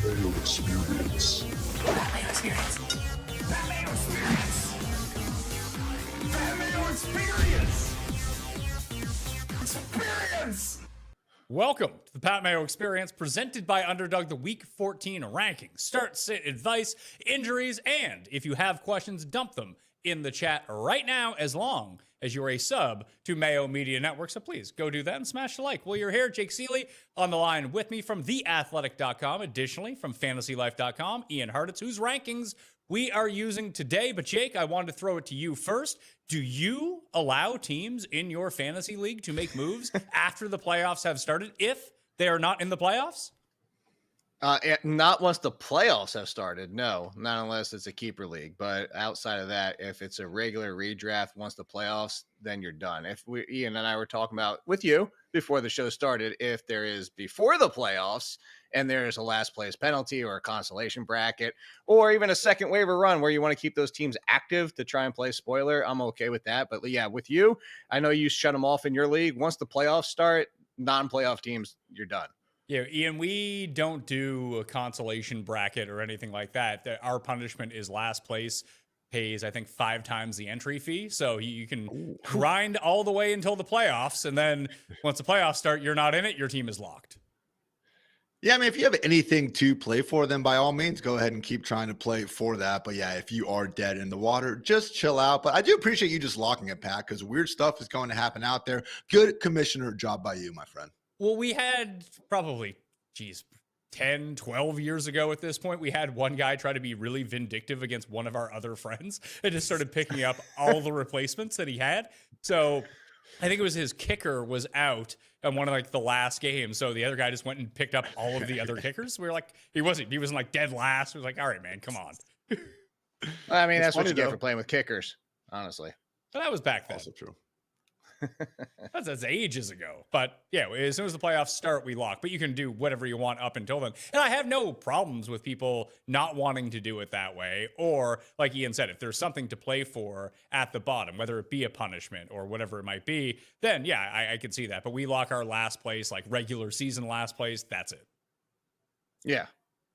Mayo Experience. Mayo Experience. Mayo Experience. Mayo Experience. Experience. Welcome to the Pat Mayo Experience, presented by Underdog, the Week 14 rankings. Start, sit, advice, injuries, and if you have questions, dump them in the chat right now, as long as you're a sub to Mayo Media Network. So please go do that and smash the like. While you're here, Jake Ciely on the line with me from theathletic.com. Additionally, from fantasylife.com, Ian Hartitz, whose rankings we are using today. But Jake, I wanted to throw it to you first. Do you allow teams in your fantasy league to make moves after the playoffs have started if they are not in the playoffs? Not once the playoffs have started. No, not unless it's a keeper league. But outside of that, if it's a regular redraft, once the playoffs, then you're done. Ian and I were talking about with you before the show started, if there is before the playoffs and there's a last place penalty or a consolation bracket or even a second waiver run where you want to keep those teams active to try and play spoiler, I'm okay with that. But yeah, with you, I know you shut them off in your league. Once the playoffs start, non-playoff teams, you're done. Yeah, Ian, we don't do a consolation bracket or anything like that. Our punishment is last place pays, I think, 5 times the entry fee. So you can grind all the way until the playoffs. And then once the playoffs start, you're not in it. Your team is locked. Yeah, I mean, if you have anything to play for, then by all means, go ahead and keep trying to play for that. But yeah, if you are dead in the water, just chill out. But I do appreciate you just locking it, Pat, because weird stuff is going to happen out there. Good commissioner job by you, my friend. Well, we had probably, 10, 12 years ago at this point, we had one guy try to be really vindictive against one of our other friends and just started picking up all the replacements that he had. So I think it was his kicker was out in one of like the last games. So the other guy just went and picked up all of the other kickers. We were like, he wasn't like dead last. It was like, all right, man, come on. I mean, It's that's what funny, you get though. for playing with kickers, honestly. But that was back then. Also true. That's ages ago. But yeah, as soon as the playoffs start, we lock. But you can do whatever you want up until then. And I have no problems with people not wanting to do it that way. Or, like Ian said, if there's something to play for at the bottom, whether it be a punishment or whatever it might be, then yeah, I could see that. But we lock our last place, like regular season last place. That's it. Yeah.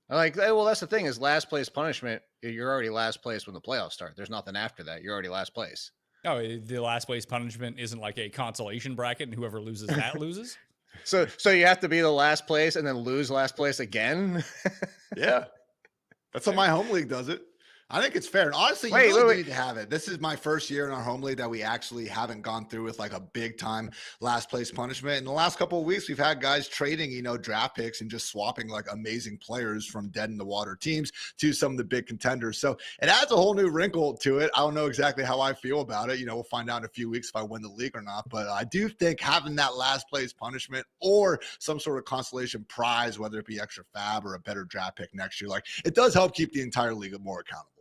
Well, that's the thing is last place punishment. You're already last place when the playoffs start. There's nothing after that. You're already last place. Oh, the last place punishment isn't like a consolation bracket, and whoever loses that loses. So you have to be the last place and then lose last place again. Yeah. That's how my home league does it. I think it's fair. And honestly, you Wait, really wait. need to have it. This is my first year in our home league that we actually haven't gone through with like a big time last place punishment. In the last couple of weeks, we've had guys trading, draft picks and just swapping like amazing players from dead in the water teams to some of the big contenders. So it adds a whole new wrinkle to it. I don't know exactly how I feel about it. We'll find out in a few weeks if I win the league or not. But I do think having that last place punishment or some sort of consolation prize, whether it be extra fab or a better draft pick next year, like it does help keep the entire league more accountable.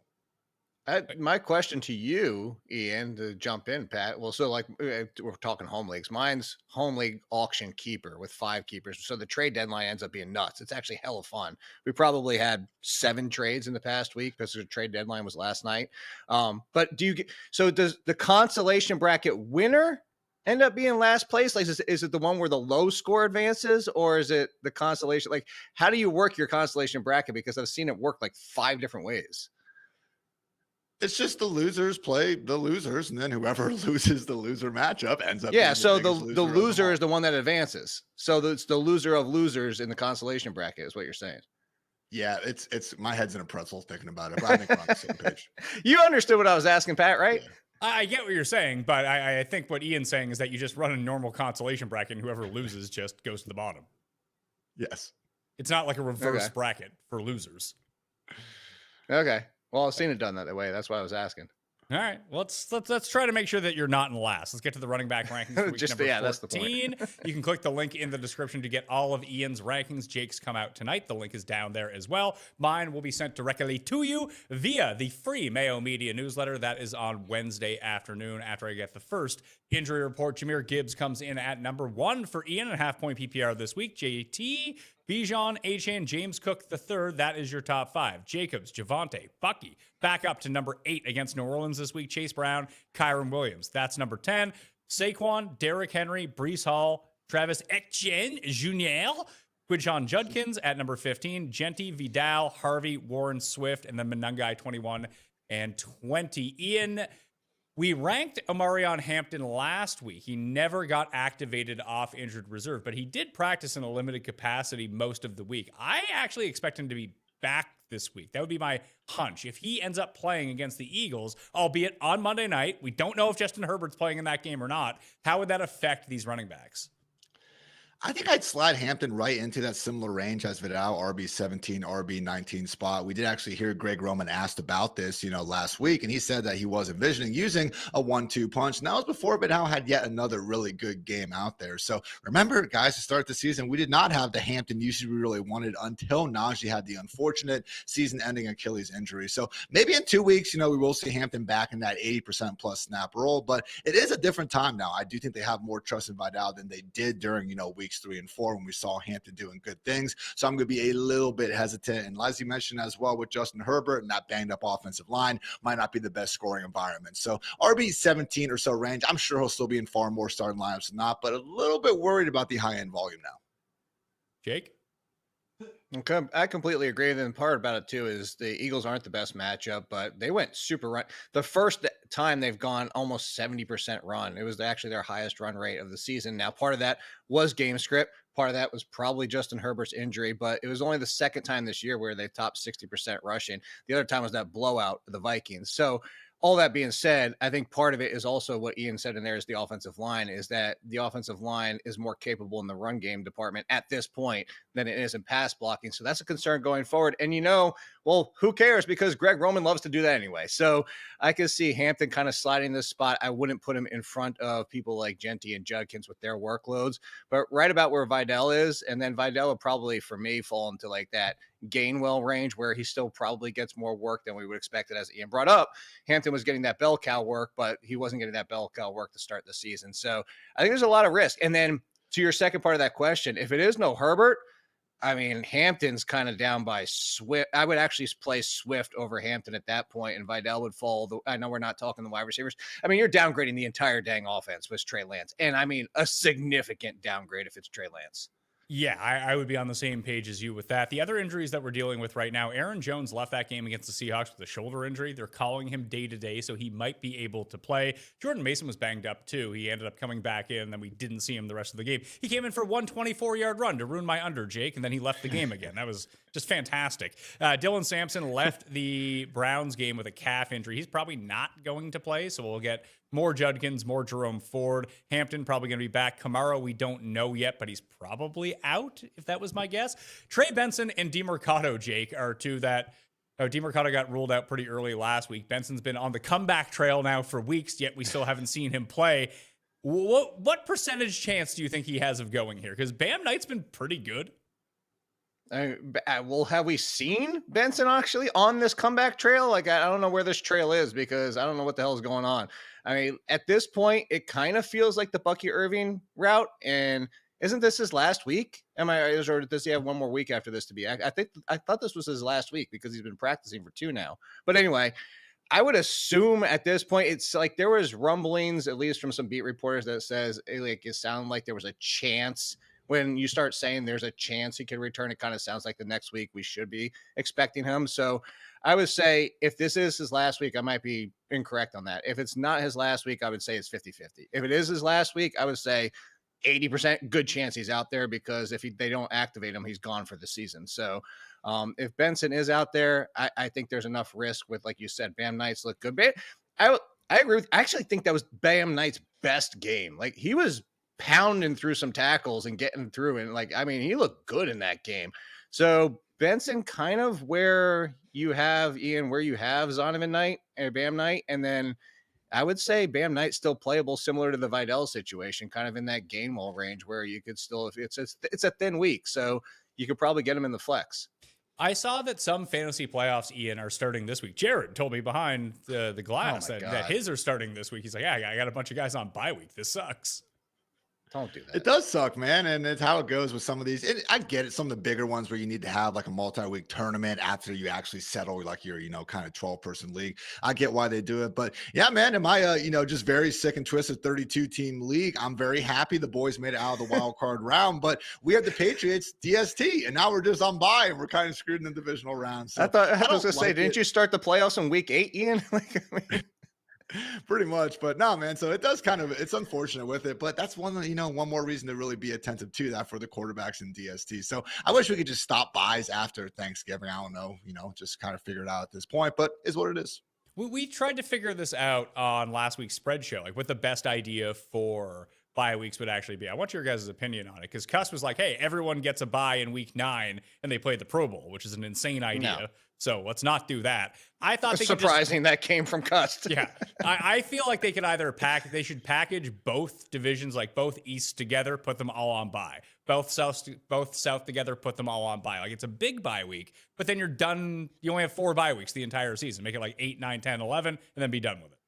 My question to you, Ian, to jump in, Pat. Well, so like we're talking home leagues. Mine's home league auction keeper with 5 keepers. So the trade deadline ends up being nuts. It's actually hella fun. We probably had 7 trades in the past week because the trade deadline was last night. But does the consolation bracket winner end up being last place? Like, is it the one where the low score advances, or is it the consolation? Like, how do you work your consolation bracket? Because I've seen it work like 5 different ways. It's just the losers play the losers, and then whoever loses the loser matchup ends up. Yeah, being so the the loser is the one that advances. So it's the loser of losers in the consolation bracket is what you're saying. Yeah, it's my head's in a pretzel thinking about it, but I think we're on the same page. You understood what I was asking, Pat, right? Yeah. I get what you're saying, but I think what Ian's saying is that you just run a normal consolation bracket, and whoever loses just goes to the bottom. Yes. It's not like a reverse bracket for losers. Okay. Well, I've seen it done that way. That's why I was asking. All right, let's try to make sure that you're not in last. Let's get to the running back rankings for week number 14. That's the point. You can click the link in the description to get all of Ian's rankings. Jake's come out tonight. The link is down there as well. Mine will be sent directly to you via the free Mayo Media newsletter. That is on Wednesday afternoon after I get the first injury report. Jahmyr Gibbs comes in at number 1 for Ian, a half-point PPR this week. JT, Bijan, Achane, James Cook III. That is your top 5. Jacobs, Javonte, Bucky, back up to number 8 against New Orleans this week. Chase Brown, Kyron Williams. That's number 10. Saquon, Derrick Henry, Breece Hall, Travis Etienne Jr., Quinshon Judkins at number 15, Genty, Vidal, Harvey, Warren, Swift, and then Menungai 21 and 20. Ian, we ranked Omarion Hampton last week. He never got activated off injured reserve, but he did practice in a limited capacity most of the week. I actually expect him to be back this week. That would be my hunch. If he ends up playing against the Eagles, albeit on Monday night, we don't know if Justin Herbert's playing in that game or not. How would that affect these running backs? I think I'd slide Hampton right into that similar range as Vidal, RB17, RB19 spot. We did actually hear Greg Roman asked about this, last week, and he said that he was envisioning using a 1-2 punch. And that was before Vidal had yet another really good game out there. So remember, guys, to start the season, we did not have the Hampton usage we really wanted until Najee had the unfortunate season-ending Achilles injury. So maybe in 2 weeks, we will see Hampton back in that 80% plus snap role, but it is a different time now. I do think they have more trust in Vidal than they did during, weeks 3 and 4 when we saw Hampton doing good things. So I'm going to be a little bit hesitant. And as you mentioned as well with Justin Herbert and that banged up offensive line might not be the best scoring environment. So RB 17 or so range, I'm sure he'll still be in far more starting lineups than not, but a little bit worried about the high end volume now. Jake? Okay, I completely agree. And then part about it too is the Eagles aren't the best matchup, but they went super run. The first time they've gone almost 70% run. It was actually their highest run rate of the season. Now, part of that was game script. Part of that was probably Justin Herbert's injury, but it was only the second time this year where they topped 60% rushing. The other time was that blowout of the Vikings. So all that being said, I think part of it is also what Ian said in there is the offensive line, is that the offensive line is more capable in the run game department at this point than it is in pass blocking. So that's a concern going forward. And well, who cares? Because Greg Roman loves to do that anyway. So I can see Hampton kind of sliding this spot. I wouldn't put him in front of people like Genty and Judkins with their workloads, but right about where Vidal is. And then Vidal would probably, for me, fall into like that Gainwell range where he still probably gets more work than we would expect it, as Ian brought up. Hampton was getting that bell cow work, but he wasn't getting that bell cow work to start the season. So I think there's a lot of risk. And then to your second part of that question, if it is no Herbert, I mean, Hampton's kind of down by Swift. I would actually play Swift over Hampton at that point, and Vidal would fall. I know we're not talking the wide receivers. I mean, you're downgrading the entire dang offense with Trey Lance. And I mean, a significant downgrade if it's Trey Lance. Yeah, I would be on the same page as you with that. The other injuries that we're dealing with right now, Aaron Jones left that game against the Seahawks with a shoulder injury. They're calling him day-to-day, so he might be able to play. Jordan Mason was banged up, too. He ended up coming back in, and then we didn't see him the rest of the game. He came in for one 24-yard run to ruin my under, Jake, and then he left the game again. That was just fantastic. Dylan Sampson left the Browns game with a calf injury. He's probably not going to play, so we'll get more Judkins, more Jerome Ford. Hampton probably going to be back. Kamara, we don't know yet, but he's probably out, if that was my guess. Trey Benson and DeMercado, Jake, are two that DeMercado got ruled out pretty early last week. Benson's been on the comeback trail now for weeks, yet we still haven't seen him play. What percentage chance do you think he has of going here? Because Bam Knight's been pretty good. Well, have we seen Benson actually on this comeback trail? Like, I don't know where this trail is because I don't know what the hell is going on. I mean, at this point, it kind of feels like the Bucky Irving route. And isn't this his last week? Or does he have one more week after this to be? I thought this was his last week because he's been practicing for 2 now. But anyway, I would assume at this point, it's like there was rumblings, at least from some beat reporters, that says it sounded like there was a chance. When you start saying there's a chance he could return, it kind of sounds like the next week we should be expecting him. So I would say if this is his last week, I might be incorrect on that. If it's not his last week, I would say it's 50-50. If it is his last week, I would say 80% good chance he's out there, because if they don't activate him, he's gone for the season. So if Benson is out there, I think there's enough risk with, like you said, Bam Knights look good. I agree with, I actually think that was Bam Knight's best game. Like, he was pounding through some tackles and getting through. And he looked good in that game. So Benson kind of where you have Zonovan Knight and Bam Knight. And then I would say Bam Knight's still playable, similar to the Vidal situation, kind of in that Gainwell range where you could still, if it's a thin week, so you could probably get him in the flex. I saw that some fantasy playoffs, Ian, are starting this week. Jared told me behind the glass that his are starting this week. He's like, yeah, I got a bunch of guys on bye week. This sucks. Don't do that. It does suck, man, and it's how it goes with some of these. I get it, some of the bigger ones where you need to have like a multi-week tournament after you actually settle like your, kind of 12-person league. I get why they do it, but yeah, man, in my, just very sick and twisted 32-team league, I'm very happy the boys made it out of the wild card round, but we have the Patriots DST, and now we're just on bye, and we're kind of screwed in the divisional round. So I was gonna say, didn't you start the playoffs in week 8, Ian? Pretty much, but no, man. So it does it's unfortunate with it, but that's one more reason to really be attentive to that for the quarterbacks in DST. So I wish we could just stop buys after Thanksgiving. I don't know, just kind of figure it out at this point, but is what it is. We tried to figure this out on last week's spread show, like what the best idea for bye weeks would actually be. I want your guys' opinion on it, because Cuss was like, hey, everyone gets a bye in week 9 and they play the Pro Bowl, which is an insane idea. No. So let's not do that. I thought surprising that came from Cust. Yeah. I feel like they could either should package both divisions, like both East together, put them all on bye. Both South together, put them all on bye. Like, it's a big bye week, but then you're done. You only have 4 bye weeks the entire season. Make it like 8, 9, 10, 11, and then be done with it.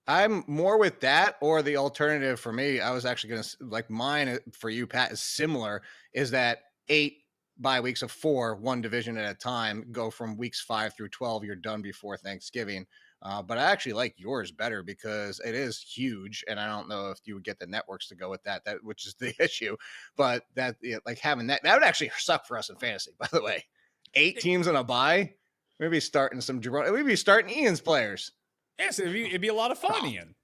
I'm more with that, or the alternative for me. I was actually going to, like, mine for you, Pat, is similar, is that 8 bye weeks of 4, one division at a time, go from weeks 5 through 12. You're done before Thanksgiving. But I actually like yours better because it is huge. And I don't know if you would get the networks to go with that, which is the issue, but like having that would actually suck for us in fantasy, by the way. 8 teams in a bye. We'd be starting Ian's players. Yes, it'd be a lot of fun, Ian.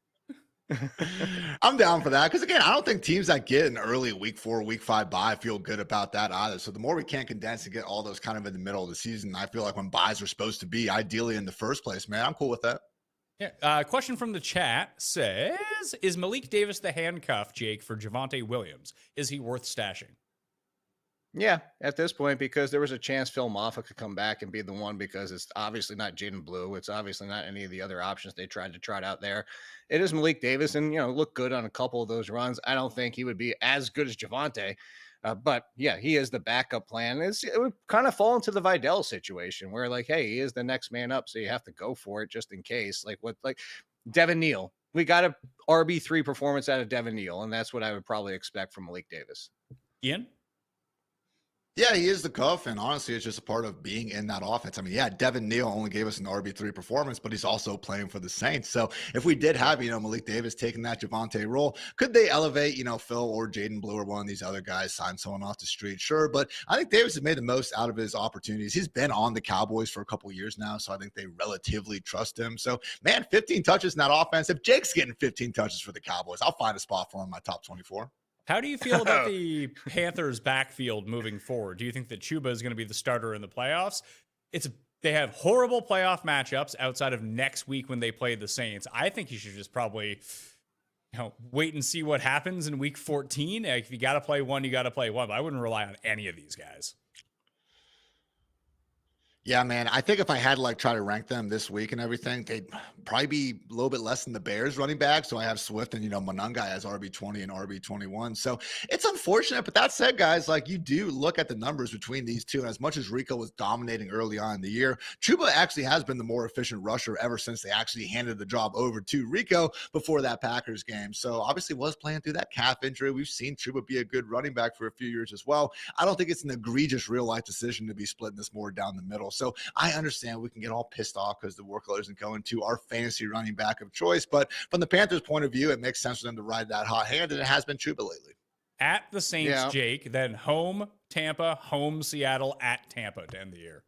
I'm down for that, because again, I don't think teams that get an early week 4, week 5 bye feel good about that either. So the more we can condense and get all those kind of in the middle of the season, I feel like when buys are supposed to be ideally in the first place, man, I'm cool with that. Yeah. Question from the chat says, is Malik Davis the handcuff, Jake, for Javonte Williams? Is he worth stashing? Yeah, at this point, because there was a chance Phil Moffitt could come back and be the one, because it's obviously not Jaden Blue. It's obviously not any of the other options they tried to trot out there. It is Malik Davis, and, look good on a couple of those runs. I don't think he would be as good as Javonte, but yeah, he is the backup plan. It would kind of fall into the Vidal situation where, like, hey, he is the next man up, so you have to go for it just in case. Like Devin Neal. We got a RB3 performance out of Devin Neal, and that's what I would probably expect from Malik Davis. Ian? Yeah, he is the cuff, and honestly, it's just a part of being in that offense. I mean, yeah, Devin Neal only gave us an RB3 performance, but he's also playing for the Saints. So if we did have, Malik Davis taking that Javonte role, could they elevate, Phil or Jaden Blue or one of these other guys, sign someone off the street? Sure, but I think Davis has made the most out of his opportunities. He's been on the Cowboys for a couple of years now, so I think they relatively trust him. So, man, 15 touches in that offense. If Jake's getting 15 touches for the Cowboys, I'll find a spot for him in my top 24. How do you feel about the Panthers' backfield moving forward? Do you think that Chuba is going to be the starter in the playoffs? They have horrible playoff matchups outside of next week when they play the Saints. I think you should just probably wait and see what happens in week 14. If you got to play one, you got to play one. But I wouldn't rely on any of these guys. Yeah, man. I think if I had to try to rank them this week and everything, they'd probably be a little bit less than the Bears running back. So I have Swift and, Monunga as RB20 and RB21. So it's unfortunate. But that said, guys, you do look at the numbers between these two. And as much as Rico was dominating early on in the year, Chuba actually has been the more efficient rusher ever since they actually handed the job over to Rico before that Packers game. So obviously was playing through that calf injury. We've seen Chuba be a good running back for a few years as well. I don't think it's an egregious real life decision to be splitting this more down the middle. So I understand we can get all pissed off because the workload isn't going to our fantasy running back of choice. But from the Panthers' point of view, it makes sense for them to ride that hot hand, and it has been Chuba lately. At the Saints, Jake, then home Tampa, home Seattle, at Tampa to end the year.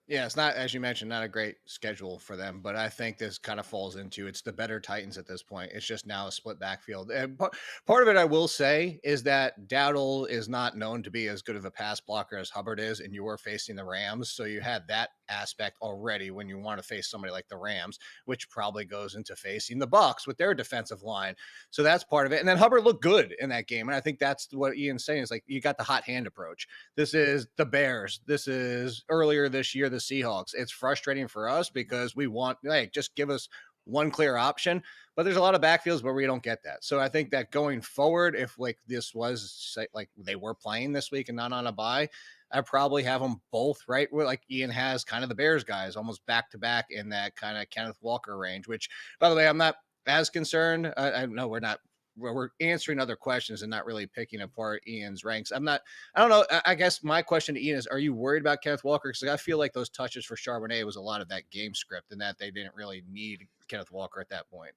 Yeah, it's not, as you mentioned, not a great schedule for them, but I think this kind of falls into it's the better Titans at this point. It's just now a split backfield. And part of it, I will say, is that Dowdle is not known to be as good of a pass blocker as Hubbard is, and you were facing the Rams, so you had that aspect already when you want to face somebody like the Rams, which probably goes into facing the Bucs with their defensive line. So that's part of it. And then Hubbard looked good in that game, and I think that's what Ian's saying is you got the hot hand approach. This is the Bears. This is earlier this year, the Seahawks. It's frustrating for us because we want, just give us one clear option, but there's a lot of backfields where we don't get that. So I think that going forward, if this was they were playing this week and not on a bye, I probably have them both right where Ian has kind of the Bears guys almost back to back in that kind of Kenneth Walker range, which, by the way, I'm not as concerned. I know we're not we're answering other questions and not really picking apart Ian's ranks. I don't know. I guess my question to Ian is, are you worried about Kenneth Walker? Because I feel like those touches for Charbonnet was a lot of that game script and that they didn't really need Kenneth Walker at that point.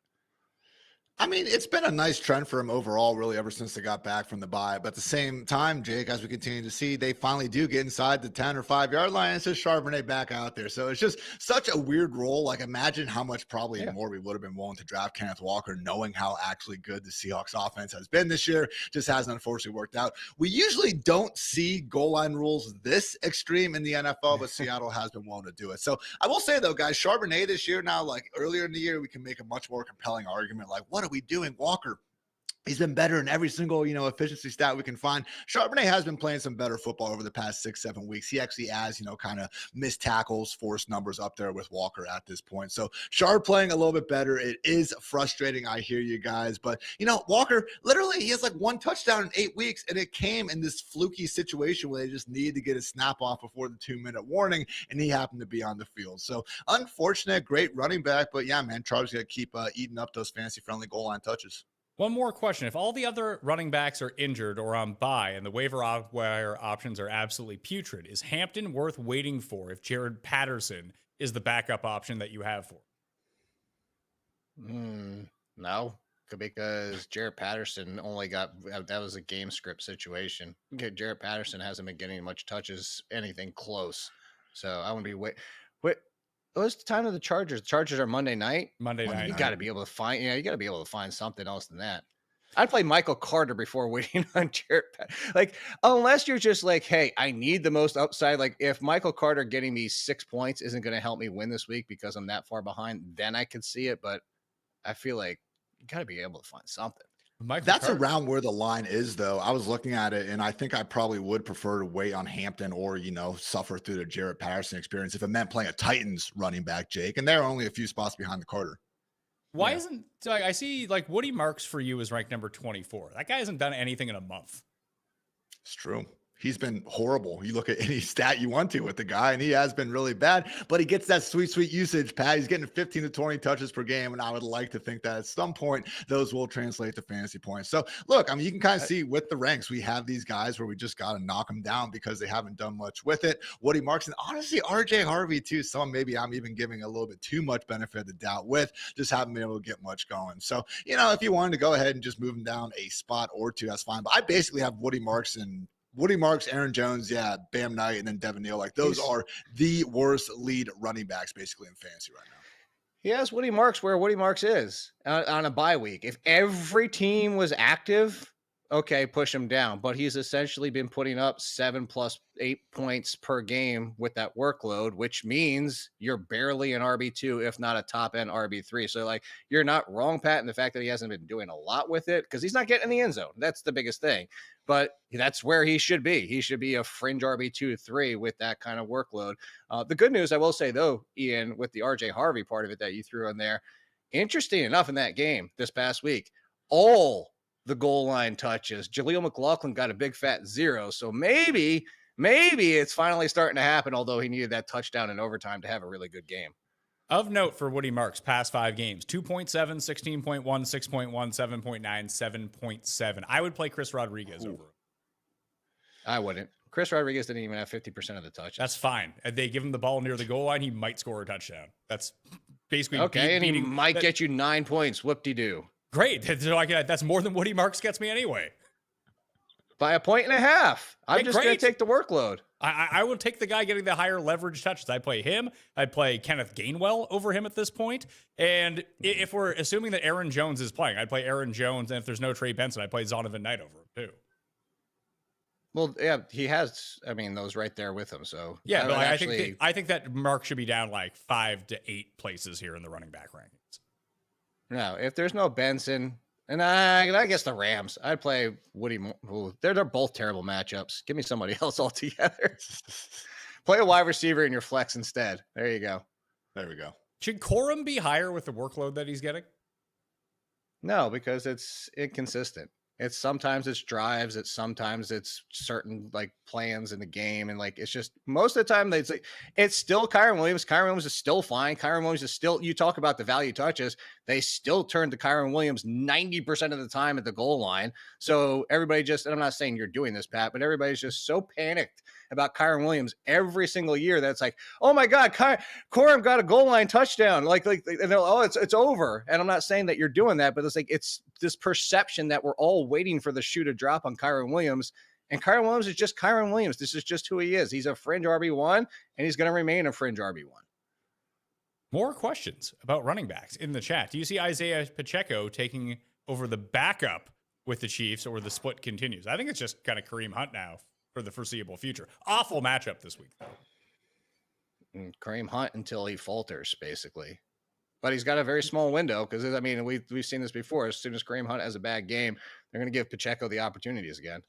I mean, it's been a nice trend for him overall, really, ever since they got back from the bye. But at the same time, Jake, as we continue to see, they finally do get inside the 10 or 5-yard line. It's just Charbonnet back out there. So it's just such a weird role. Like, imagine how much probably more we would have been willing to draft Kenneth Walker, knowing how actually good the Seahawks offense has been this year. Just hasn't unfortunately worked out. We usually don't see goal line rules this extreme in the NFL, but Seattle has been willing to do it. So I will say, though, guys, Charbonnet this year now, like earlier in the year, we can make a much more compelling argument. Like, what are we doing? Walker, he's been better in every single, efficiency stat we can find. Charbonnet has been playing some better football over the past 6-7 weeks. He actually has, kind of missed tackles, forced numbers up there with Walker at this point. So Chard playing a little bit better. It is frustrating. I hear you guys, but Walker, literally he has like 1 touchdown in 8 weeks, and it came in this fluky situation where they just needed to get a snap off before the 2-minute warning, and he happened to be on the field. So unfortunate, great running back, but yeah, man, Chard's going to keep eating up those fantasy friendly goal line touches. One more question. If all the other running backs are injured or on bye and the waiver wire options are absolutely putrid, is Hampton worth waiting for if Jared Patterson is the backup option that you have for? No, because Jared Patterson only got, that was a game script situation. Jared Patterson hasn't been getting much touches, anything close. So I wouldn't be what's the time of the Chargers? The Chargers are Monday night. Monday night. You got to be able to find. You got to be able to find something else than that. I'd play Michael Carter before waiting on Jared. Like, unless you're just like, hey, I need the most upside. Like, if Michael Carter getting me 6 points isn't going to help me win this week because I'm that far behind, then I could see it. But I feel like you got to be able to find something. That's around where the line is, though. I was looking at it, and I think I probably would prefer to wait on Hampton or, suffer through the Jared Patterson experience if it meant playing a Titans running back, Jake. And they're only a few spots behind the Carter. Why isn't I see like Woody Marks for you is ranked number 24. That guy hasn't done anything in a month. It's true. He's been horrible. You look at any stat you want to with the guy, and he has been really bad, but he gets that sweet usage, Pat. He's getting 15 to 20 touches per game, and I would like to think that at some point those will translate to fantasy points. So, look, I mean, you can kind of see with the ranks, we have these guys where we just got to knock them down because they haven't done much with it. Woody Marks, and honestly, RJ Harvey, too. Some maybe I'm even giving a little bit too much benefit of the doubt with, just haven't been able to get much going. So, if you wanted to go ahead and just move him down a spot or two, that's fine. But I basically have Woody Marks, Aaron Jones, Bam Knight, and then Devin Neal. Like, those are the worst lead running backs basically in fantasy right now. He has Woody Marks where Woody Marks is on a bye week. If every team was active, okay, push him down. But he's essentially been putting up 7 plus 8 points per game with that workload, which means you're barely an RB2, if not a top end RB3. So, like, you're not wrong, Pat, in the fact that he hasn't been doing a lot with it because he's not getting in the end zone. That's the biggest thing. But that's where he should be. He should be a fringe RB2-3 with that kind of workload. The good news, I will say, though, Ian, with the RJ Harvey part of it that you threw in there, interesting enough in that game this past week, all the goal line touches, Jaleel McLaughlin got a big fat 0. So maybe it's finally starting to happen, although he needed that touchdown in overtime to have a really good game. Of note for Woody Marks, past 5 games, 2.7, 16.1, 6.1, 7.9, 7.7. I would play Chris Rodriguez over him. I wouldn't. Chris Rodriguez didn't even have 50% of the touches. That's fine. If they give him the ball near the goal line, he might score a touchdown. That's basically okay, and he might get you 9 points. Whoop-de-doo. Great. That's more than Woody Marks gets me anyway. By 1.5 points. I'm just going to take the workload. I would take the guy getting the higher leverage touches. I'd play him. I'd play Kenneth Gainwell over him at this point. And if we're assuming that Aaron Jones is playing, I'd play Aaron Jones. And if there's no Trey Benson, I'd play Zonovan Knight over him too. Well, yeah, he has, those right there with him. So yeah, but I think that Mark should be down like 5 to 8 places here in the running back rankings. No, if there's no Benson, and I guess the Rams, I'd play Woody. They're both terrible matchups. Give me somebody else altogether. Play a wide receiver in your flex instead. There you go. There we go. Should Corum be higher with the workload that he's getting? No, because it's inconsistent. It's sometimes it's drives, sometimes it's certain like plans in the game, and like it's just most of the time it's still Kyron Williams. Kyron Williams is still fine. Kyron Williams is still. You talk about the value touches, they still turn to Kyron Williams 90% of the time at the goal line. So everybody just, and I'm not saying you're doing this, Pat, but everybody's just so panicked about Kyron Williams every single year that's like, oh my God, Corum got a goal line touchdown. Like, and it's over. And I'm not saying that you're doing that, but it's like, it's this perception that we're all waiting for the shoe to drop on Kyron Williams. And Kyron Williams is just Kyron Williams. This is just who he is. He's a fringe RB1, and he's going to remain a fringe RB1. More questions about running backs in the chat. Do you see Isaiah Pacheco taking over the backup with the Chiefs, or the split continues? I think it's just kind of Kareem Hunt now for the foreseeable future. Awful matchup this week, though. Kareem Hunt until he falters, basically. But he's got a very small window because, I mean, we've seen this before. As soon as Kareem Hunt has a bad game, they're going to give Pacheco the opportunities again.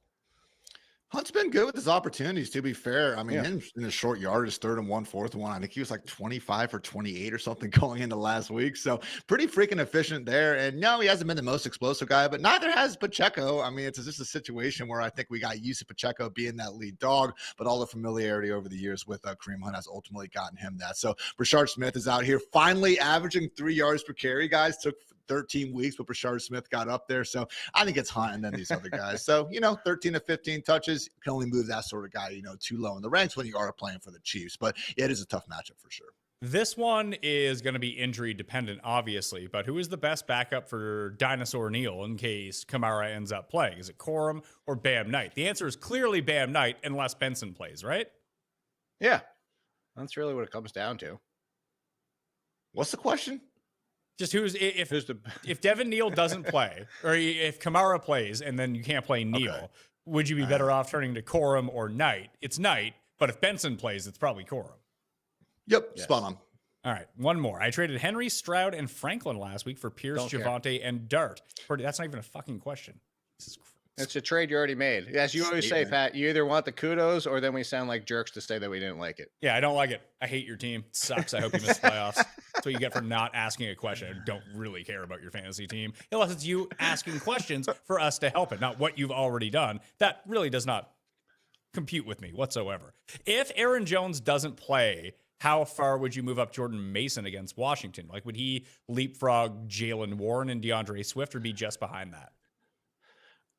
Hunt's been good with his opportunities, to be fair. I mean, in his short yardage, 3rd and 1, 4th and 1. I think he was like 25 for 28 or something going into last week. So pretty freaking efficient there. And no, he hasn't been the most explosive guy, but neither has Pacheco. I mean, it's just a situation where I think we got used to Pacheco being that lead dog, but all the familiarity over the years with Kareem Hunt has ultimately gotten him that. So Brashard Smith is out here finally averaging 3 yards per carry, guys. Took 13 weeks, but Brashard Smith got up there. So I think it's Hunt and then these other guys. So, 13 to 15 touches, you can only move that sort of guy, too low in the ranks when you are playing for the Chiefs. But it is a tough matchup for sure. This one is going to be injury dependent, obviously, but who is the best backup for Dinosaur Neal in case Kamara ends up playing? Is it Corum or Bam Knight? The answer is clearly Bam Knight unless Benson plays, right? Yeah. That's really what it comes down to. What's the question? Just if Devin Neal doesn't play, or if Kamara plays and then you can't play Neal, would you be better off turning to Corum or Knight? It's Knight, but if Benson plays, it's probably Corum. Yep, yes. Spot on. All right, one more. I traded Henry, Stroud, and Franklin last week for Pierce, Javonte, and Dart. That's not even a fucking question. It's a trade you already made. As you always say, Pat, you either want the kudos or then we sound like jerks to say that we didn't like it. Yeah, I don't like it. I hate your team. It sucks. I hope you miss the playoffs. That's what you get for not asking a question. I don't really care about your fantasy team unless it's you asking questions for us to help it, not what you've already done. That really does not compute with me whatsoever. If Aaron Jones doesn't play, how far would you move up Jordan Mason against Washington? Like, would he leapfrog Jaylen Warren and DeAndre Swift or be just behind that?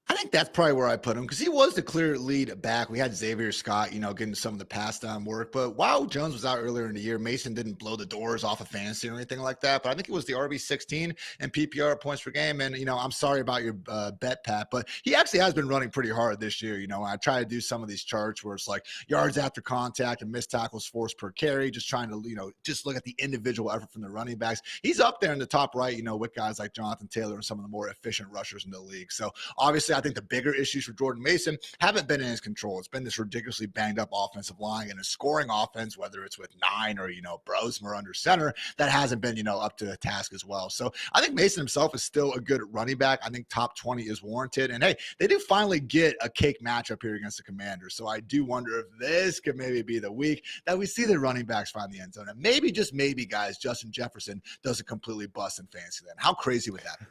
I think that's probably where I put him because he was the clear lead back. We had Xavier Scott, getting some of the pass down work. But while Jones was out earlier in the year, Mason didn't blow the doors off of fantasy or anything like that. But I think it was the RB16 and PPR points per game. And, I'm sorry about your bet, Pat, but he actually has been running pretty hard this year. I try to do some of these charts where it's like yards after contact and missed tackles forced per carry, just trying to, just look at the individual effort from the running backs. He's up there in the top right, with guys like Jonathan Taylor and some of the more efficient rushers in the league. So obviously, I think the bigger issues for Jordan Mason haven't been in his control. It's been this ridiculously banged up offensive line and a scoring offense, whether it's with 9 or, Brosmer under center, that hasn't been, up to the task as well. So I think Mason himself is still a good running back. I think top 20 is warranted. And hey, they do finally get a cake matchup here against the Commanders. So I do wonder if this could maybe be the week that we see the running backs find the end zone. And maybe, just maybe, guys, Justin Jefferson doesn't completely bust in fantasy then. How crazy would that be?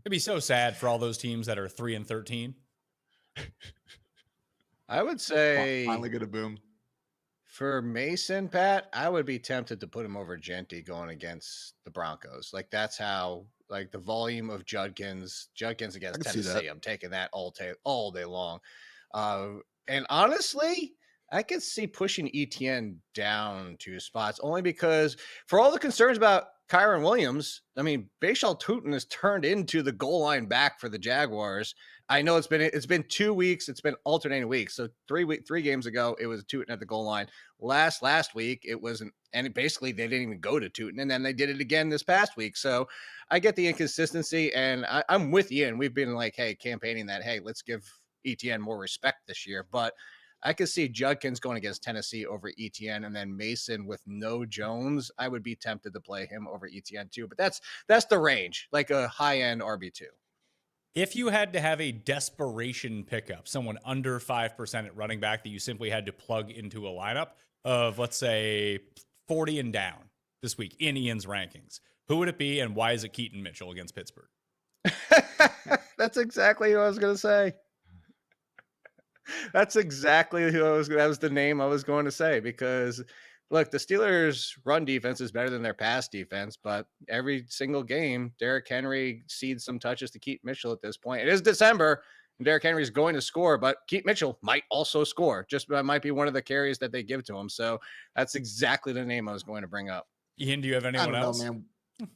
It'd be so sad for all those teams that are 3-13. I would say finally get a boom. For Mason, Pat, I would be tempted to put him over Gentry going against the Broncos. Like, that's how, like, the volume of Judkins against Tennessee, I'm taking that all day long. And honestly, I could see pushing ETN down 2 spots only because for all the concerns about Kyron Williams, I mean, Bashal Tutin has turned into the goal line back for the Jaguars. I know it's been 2 weeks. It's been alternating weeks. So 3 games ago, it was Tutin at the goal line. Last week, it wasn't, and basically they didn't even go to Tutin, and then they did it again this past week. So I get the inconsistency, and I'm with you. And we've been like, hey, campaigning that, hey, let's give ETN more respect this year. But I could see Judkins going against Tennessee over ETN, and then Mason with no Jones. I would be tempted to play him over ETN too, but that's the range, like a high-end RB2. If you had to have a desperation pickup, someone under 5% at running back that you simply had to plug into a lineup of, let's say, 40 and down this week in Ian's rankings, who would it be, and why is it Keaton Mitchell against Pittsburgh? That's exactly what I was going to say. That's exactly who that was the name I was going to say, because look, the Steelers' run defense is better than their pass defense, but every single game, Derrick Henry cedes some touches to Keith Mitchell at this point. It is December, and Derrick Henry is going to score, but Keith Mitchell might also score. Just might be one of the carries that they give to him. So that's exactly the name I was going to bring up. Ian, do you have anyone else? Man.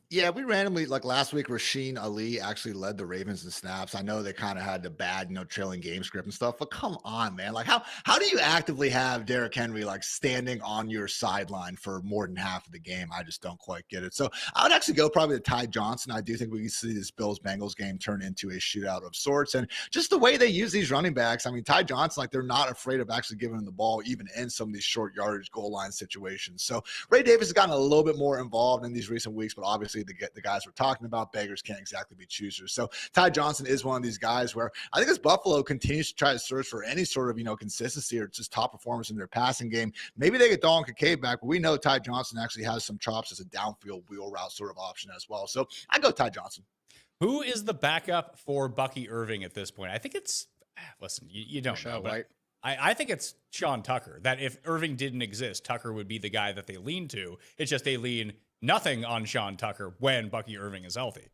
Yeah, we randomly, like last week, Rasheen Ali actually led the Ravens in snaps. I know they kind of had the bad, trailing game script and stuff, but come on, man. Like, how do you actively have Derrick Henry like standing on your sideline for more than half of the game? I just don't quite get it. So I would actually go probably to Ty Johnson. I do think we can see this Bills-Bengals game turn into a shootout of sorts. And just the way they use these running backs, I mean, Ty Johnson, like they're not afraid of actually giving him the ball, even in some of these short yardage goal line situations. So Ray Davis has gotten a little bit more involved in these recent weeks, but obviously the guys we're talking about, beggars can't exactly be choosers. So Ty Johnson is one of these guys where I think as Buffalo continues to try to search for any sort of, consistency or just top performance in their passing game, maybe they get Dalton Kincaid back, but we know Ty Johnson actually has some chops as a downfield wheel route sort of option as well. So I go Ty Johnson. Who is the backup for Bucky Irving at this point? I think it's, listen, you don't know, but I think it's Sean Tucker, that if Irving didn't exist, Tucker would be the guy that they lean to. It's just they lean nothing on Sean Tucker when Bucky Irving is healthy.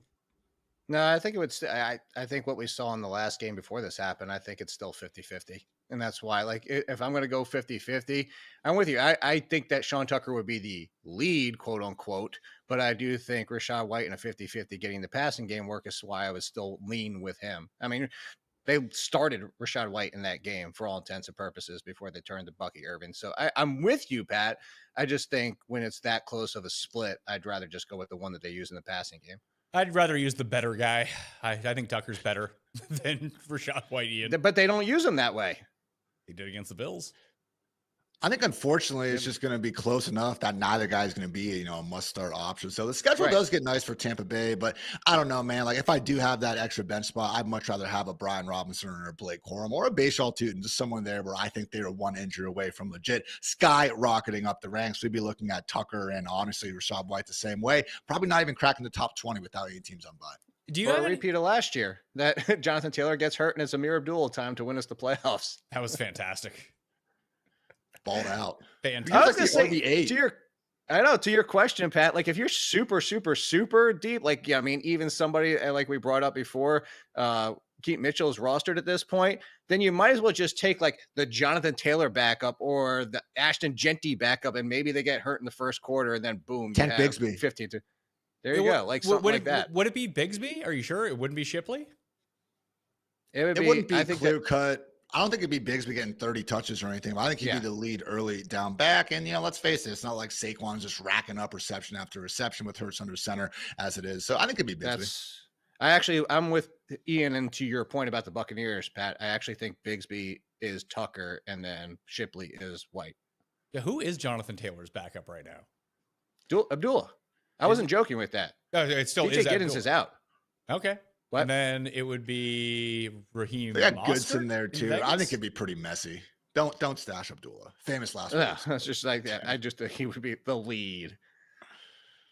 No, I think it would. I think what we saw in the last game before this happened, I think it's still 50-50. And that's why, like, if I'm going to go 50-50, I'm with you. I think that Sean Tucker would be the lead, quote unquote, but I do think Rachaad White in a 50-50 getting the passing game work is why I was still lean with him. I mean, they started Rachaad White in that game for all intents and purposes before they turned to Bucky Irving. So I'm with you, Pat. I just think when it's that close of a split, I'd rather just go with the one that they use in the passing game. I'd rather use the better guy. I think Tucker's better than Rachaad White, Ian. But they don't use him that way. He did against the Bills. I think, unfortunately, it's just going to be close enough that neither guy is going to be, a must-start option. So the schedule does get nice for Tampa Bay, but I don't know, man. Like, if I do have that extra bench spot, I'd much rather have a Brian Robinson or a Blake Corum or a Bashaw Tootin, just someone there where I think they're one injury away from legit skyrocketing up the ranks. We'd be looking at Tucker and, honestly, Rachaad White the same way. Probably not even cracking the top 20 without any teams on bye. Do you have a repeat of last year that Jonathan Taylor gets hurt and it's Amir Abdul time to win us the playoffs? That was fantastic. Balled out. Fantastic. I was going to say, to your question, Pat, like if you're super, super, super deep, like, yeah, I mean, even somebody like we brought up before, Keith Mitchell's rostered at this point, then you might as well just take like the Jonathan Taylor backup or the Ashton Genty backup, and maybe they get hurt in the first quarter, and then boom, Kent Bigsby. 15 to there you go, like something like that. Would it be Bigsby? Are you sure it wouldn't be Shipley? It wouldn't be clear cut. I don't think it'd be Bigsby getting 30 touches or anything. But I think he'd be the lead early down back. And, let's face it, it's not like Saquon's just racking up reception after reception with Hurts under center as it is. So I think it'd be Bigsby. I'm with Ian, and to your point about the Buccaneers, Pat, I actually think Bigsby is Tucker and then Shipley is White. Yeah, who is Jonathan Taylor's backup right now? Abdullah. I wasn't joking with that. Oh, it still DJ is. Giddens is out. Okay. What? And then it would be Raheem. They got Goodson there too. I think it'd be pretty messy. Don't stash Abdullah. Famous last words. Yeah, it's just like that. I just think he would be the lead.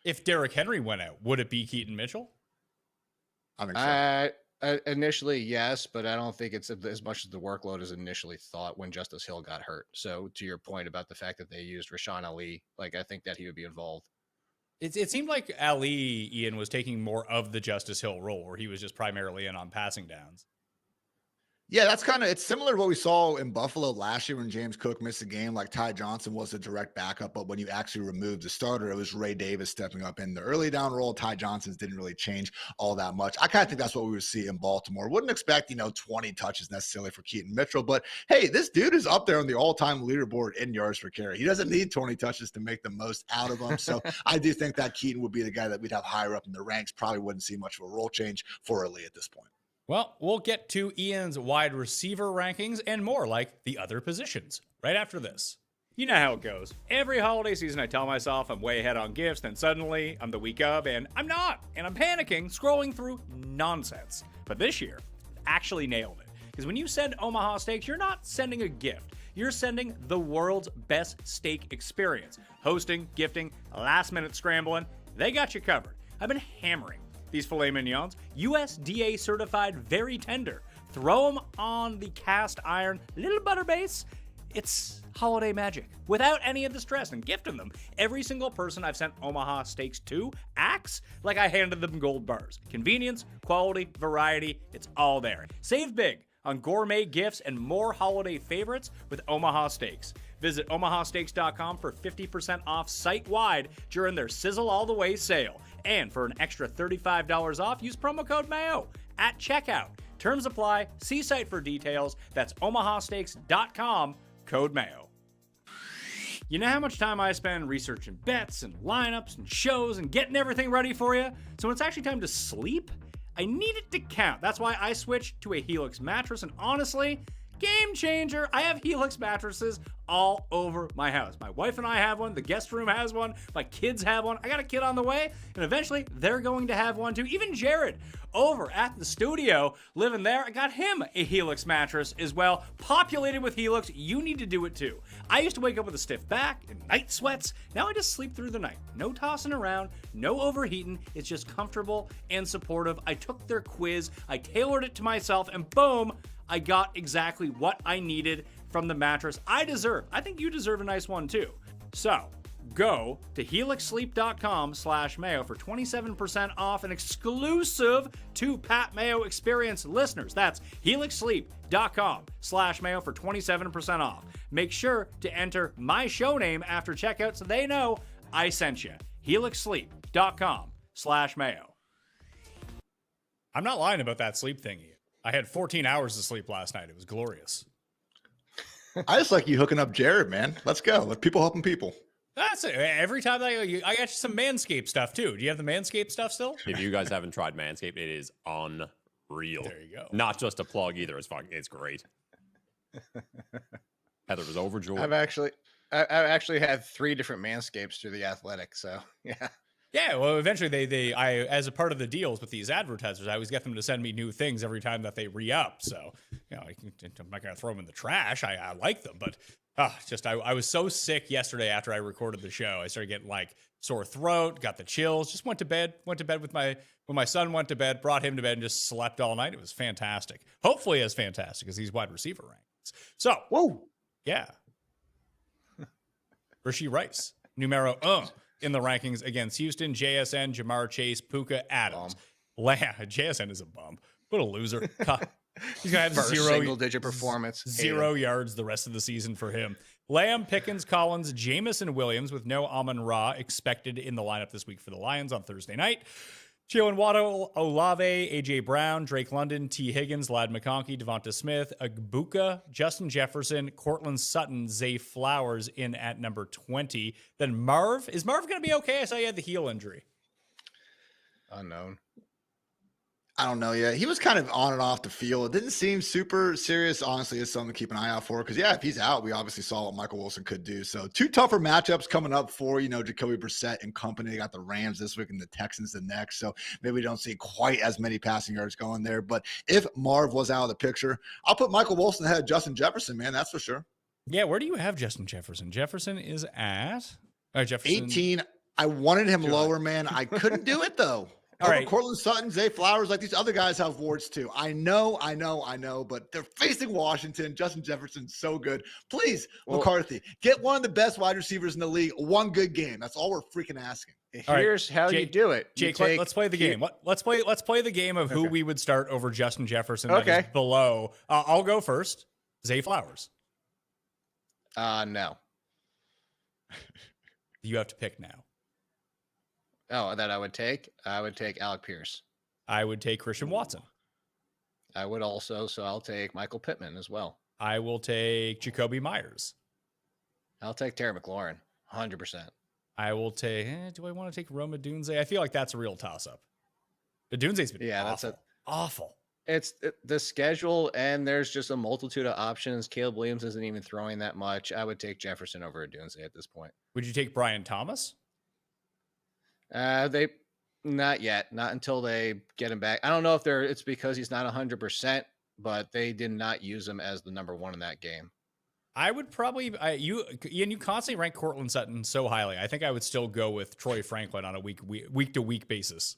If Derrick Henry went out, would it be Keaton Mitchell? I think so. Initially, yes, but I don't think it's as much as the workload as initially thought when Justice Hill got hurt. So to your point about the fact that they used Rashawn Ali, like I think that he would be involved. It seemed like Ali, Ian, was taking more of the Justice Hill role, where he was just primarily in on passing downs. Yeah, that's it's similar to what we saw in Buffalo last year when James Cook missed a game. Like Ty Johnson was a direct backup, but when you actually removed the starter, it was Ray Davis stepping up in the early down role. Ty Johnson's didn't really change all that much. I kind of think that's what we would see in Baltimore. Wouldn't expect, 20 touches necessarily for Keaton Mitchell, but hey, this dude is up there on the all-time leaderboard in yards per carry. He doesn't need 20 touches to make the most out of them. So I do think that Keaton would be the guy that we'd have higher up in the ranks. Probably wouldn't see much of a role change for Ali at this point. Well, we'll get to Ian's wide receiver rankings and more, like the other positions, right after this. You know how it goes. Every holiday season, I tell myself I'm way ahead on gifts, then suddenly I'm the week of, and I'm not. And I'm panicking, scrolling through nonsense. But this year, actually nailed it. Because when you send Omaha Steaks, you're not sending a gift. You're sending the world's best steak experience. Hosting, gifting, last-minute scrambling, they got you covered. I've been hammering these filet mignons, USDA certified, very tender. Throw them on the cast iron, little butter base. It's holiday magic without any of the stress, and gifting them. Every single person I've sent Omaha steaks to acts like I handed them gold bars. Convenience, quality, variety, it's all there. Save big on gourmet gifts and more holiday favorites with Omaha Steaks. Visit omahasteaks.com for 50% off site-wide during their Sizzle All the Way sale. And for an extra $35 off, use promo code Mayo at checkout. Terms apply. See site for details. That's omahasteaks.com, code Mayo. You know how much time I spend researching bets and lineups and shows and getting everything ready for you? So when it's actually time to sleep, I need it to count. That's why I switched to a Helix mattress, and honestly, game changer. I have Helix mattresses all over my house. My wife and I have one. The guest room has one. My kids have one. I got a kid on the way, and eventually they're going to have one too. Even Jared over at the studio, living there, I got him a Helix mattress as well. Populated with Helix, you need to do it too. I used to wake up with a stiff back and night sweats. Now I just sleep through the night. No tossing around, no overheating. It's just comfortable and supportive. I took their quiz, I tailored it to myself, and boom, I got exactly what I needed from the mattress I deserve. I think you deserve a nice one too. So go to helixsleep.com/Mayo for 27% off and exclusive to Pat Mayo Experience listeners. That's helixsleep.com/Mayo for 27% off. Make sure to enter my show name after checkout so they know I sent you. helixsleep.com/Mayo. I'm not lying about that sleep thingy. I had 14 hours of sleep last night. It was glorious. I just like you hooking up Jared, man. Let's go. Let people helping people. That's it. Every time I got you some Manscaped stuff too. Do you have the Manscaped stuff still? If you guys haven't tried Manscaped, it is unreal. There you go. Not just a plug either. It's great. Heather was overjoyed. I've actually had 3 different Manscapes through the Athletic, so yeah. Yeah, well, eventually I as a part of the deals with these advertisers, I always get them to send me new things every time that they re-up. So, I'm not going to throw them in the trash. I like them, but I was so sick yesterday after I recorded the show. I started getting like sore throat, got the chills, just went to bed with when my son went to bed, brought him to bed and just slept all night. It was fantastic. Hopefully as fantastic as these wide receiver rankings. So, whoa. Yeah. Rasheed Rice, numero in the rankings against Houston, JSN, Jamar Chase, Puka, Adams. JSN is a bum. What a loser. He's going to have First single-digit performance. 0 yards the rest of the season for him. Lamb, Pickens, Collins, Jamison Williams with no Amon-Ra expected in the lineup this week for the Lions on Thursday night. Jalen Waddle, Olave, A.J. Brown, Drake London, T. Higgins, Lad McConkey, Devonta Smith, Agbuka, Justin Jefferson, Cortland Sutton, Zay Flowers in at number 20. Then Marv. Is Marv going to be okay? I saw he had the heel injury. Unknown. I don't know yet. He was kind of on and off the field. It didn't seem super serious. Honestly, it's something to keep an eye out for. Because, yeah, if he's out, we obviously saw what Michael Wilson could do. So 2 tougher matchups coming up for, Jacoby Brissett and company. They got the Rams this week and the Texans the next. So maybe we don't see quite as many passing yards going there. But if Marv was out of the picture, I'll put Michael Wilson ahead of Justin Jefferson, man. That's for sure. Yeah, where do you have Justin Jefferson? Jefferson is at Jefferson 18. I wanted him lower, man. I couldn't do it, though. All right. Cortland Sutton, Zay Flowers, like these other guys have wards too. I know, but they're facing Washington. Justin Jefferson's so good. Please, McCarthy, get one of the best wide receivers in the league. One good game. That's all we're freaking asking. Here's how you do it. Jake, let's play the game. Let's play the game of who we would start over Justin Jefferson. Okay. That is below. I'll go first. Zay Flowers. No. You have to pick now. Oh, that I would take Alec Pierce. I would take Christian Watson. I would also, so I'll take Michael Pittman as well. I will take Jacoby Myers. I'll take Terry McLaurin, 100%. I will take, do I want to take Roma Dunze? I feel like that's a real toss-up. The Dunze's been awful. It's the schedule, and there's just a multitude of options. Caleb Williams isn't even throwing that much. I would take Jefferson over Dunze at this point. Would you take Brian Thomas? They not yet, not until they get him back. I don't know if it's because he's not 100%, but they did not use him as the number 1 in that game. I would probably you constantly rank Cortland Sutton so highly. I think I would still go with Troy Franklin on a week to week basis.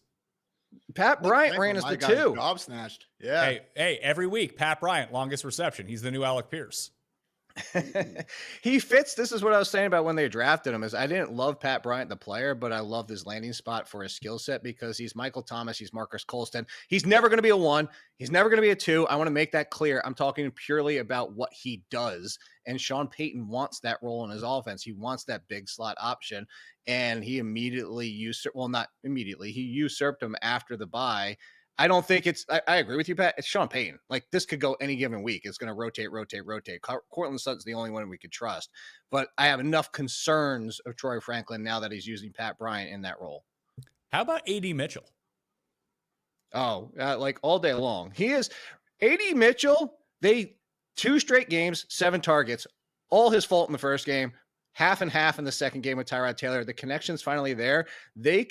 Pat Bryant ran as the 2. Job snatched. Yeah. Hey, every week, Pat Bryant, longest reception. He's the new Alec Pierce. He fits. This is what I was saying about when they drafted him is I didn't love Pat Bryant, the player, but I loved his landing spot for his skill set because he's Michael Thomas. He's Marcus Colston. He's never going to be a 1. He's never going to be a 2. I want to make that clear. I'm talking purely about what he does. And Sean Payton wants that role in his offense. He wants that big slot option. And he immediately not immediately. He usurped him after the bye. I don't think I agree with you, Pat. It's Sean Payton. Like, this could go any given week. It's going to rotate. Cortland Sutton's the only one we could trust. But I have enough concerns of Troy Franklin now that he's using Pat Bryant in that role. How about A.D. Mitchell? Oh, like all day long. He is A.D. Mitchell. 2 straight games, 7 targets. All his fault in the first game. Half and half in the second game with Tyrod Taylor. The connection's finally there. They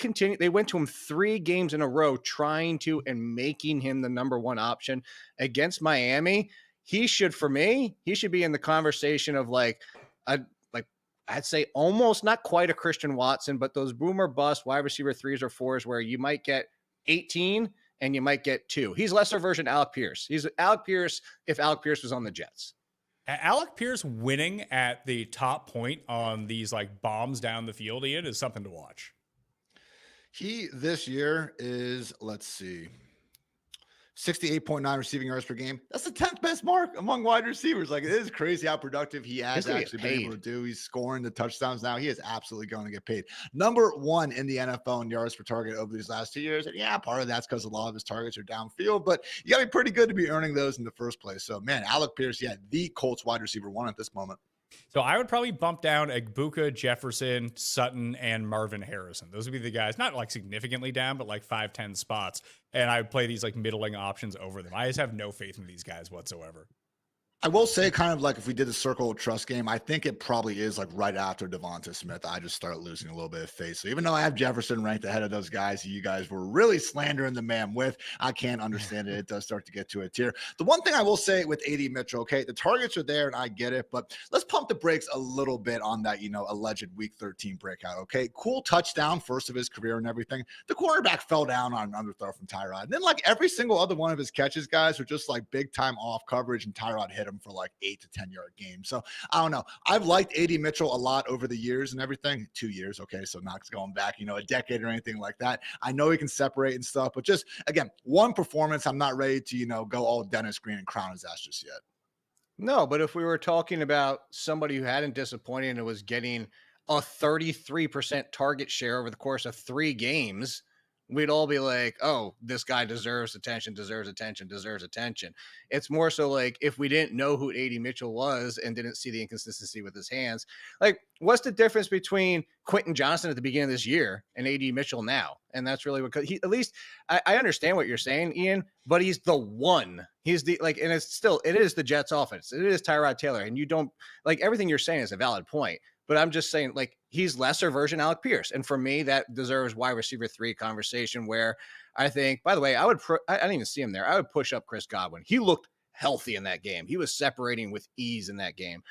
went to him 3 games in a row trying to and making him the number 1 option against Miami. He should be in the conversation of I'd say almost not quite a Christian Watson, but those boomer bust wide receiver 3s or 4s where you might get 18 and you might get 2. He's lesser version Alec Pierce. He's Alec Pierce if Alec Pierce was on the Jets. Alec Pierce winning at the top point on these bombs down the field, Ian, is something to watch. He this year is, let's see, 68.9 receiving yards per game. That's the 10th best mark among wide receivers. It is crazy how productive he has actually been able to do. He's scoring the touchdowns now. He is absolutely going to get paid. Number 1 in the NFL in yards per target over these last 2 years. And yeah, part of that's because a lot of his targets are downfield, but you got to be pretty good to be earning those in the first place. So, man, Alec Pierce, the Colts wide receiver 1 at this moment. So I would probably bump down Egbuka, Jefferson, Sutton, and Marvin Harrison. Those would be the guys, not significantly down, but 5-10 spots. And I would play these middling options over them. I just have no faith in these guys whatsoever. I will say kind of if we did the circle of trust game, I think it probably is right after Devonta Smith. I just start losing a little bit of faith. So even though I have Jefferson ranked ahead of those guys, you guys were really slandering the man with, I can't understand it. It does start to get to a tier. The one thing I will say with A.D. Mitchell, okay, the targets are there and I get it, but let's pump the brakes a little bit on that, alleged week 13 breakout. Okay. Cool touchdown, first of his career and everything. The cornerback fell down on an underthrow from Tyrod. And then every single other one of his catches, guys, were just big time off coverage and Tyrod hit him for 8 to 10 yard games. So I don't know. I've liked A.D. Mitchell a lot over the years and everything. 2 years. Okay. So not going back, a decade or anything like that. I know he can separate and stuff, but just again, one performance. I'm not ready to, go all Dennis Green and crown his ass just yet. No, but if we were talking about somebody who hadn't disappointed and was getting a 33% target share over the course of 3 games, we'd all be like, oh, this guy deserves attention. It's more so if we didn't know who A.D. Mitchell was and didn't see the inconsistency with his hands, what's the difference between Quentin Johnson at the beginning of this year and A.D. Mitchell now? And that's really what he, at least I understand what you're saying, Ian, but he's the one. He's the and it is the Jets offense. It is Tyrod Taylor. And you don't everything you're saying is a valid point. But I'm just saying, he's lesser version Alec Pierce. And for me, that deserves wide receiver 3 conversation where I think, by the way, I didn't even see him there. I would push up Chris Godwin. He looked healthy in that game. He was separating with ease in that game.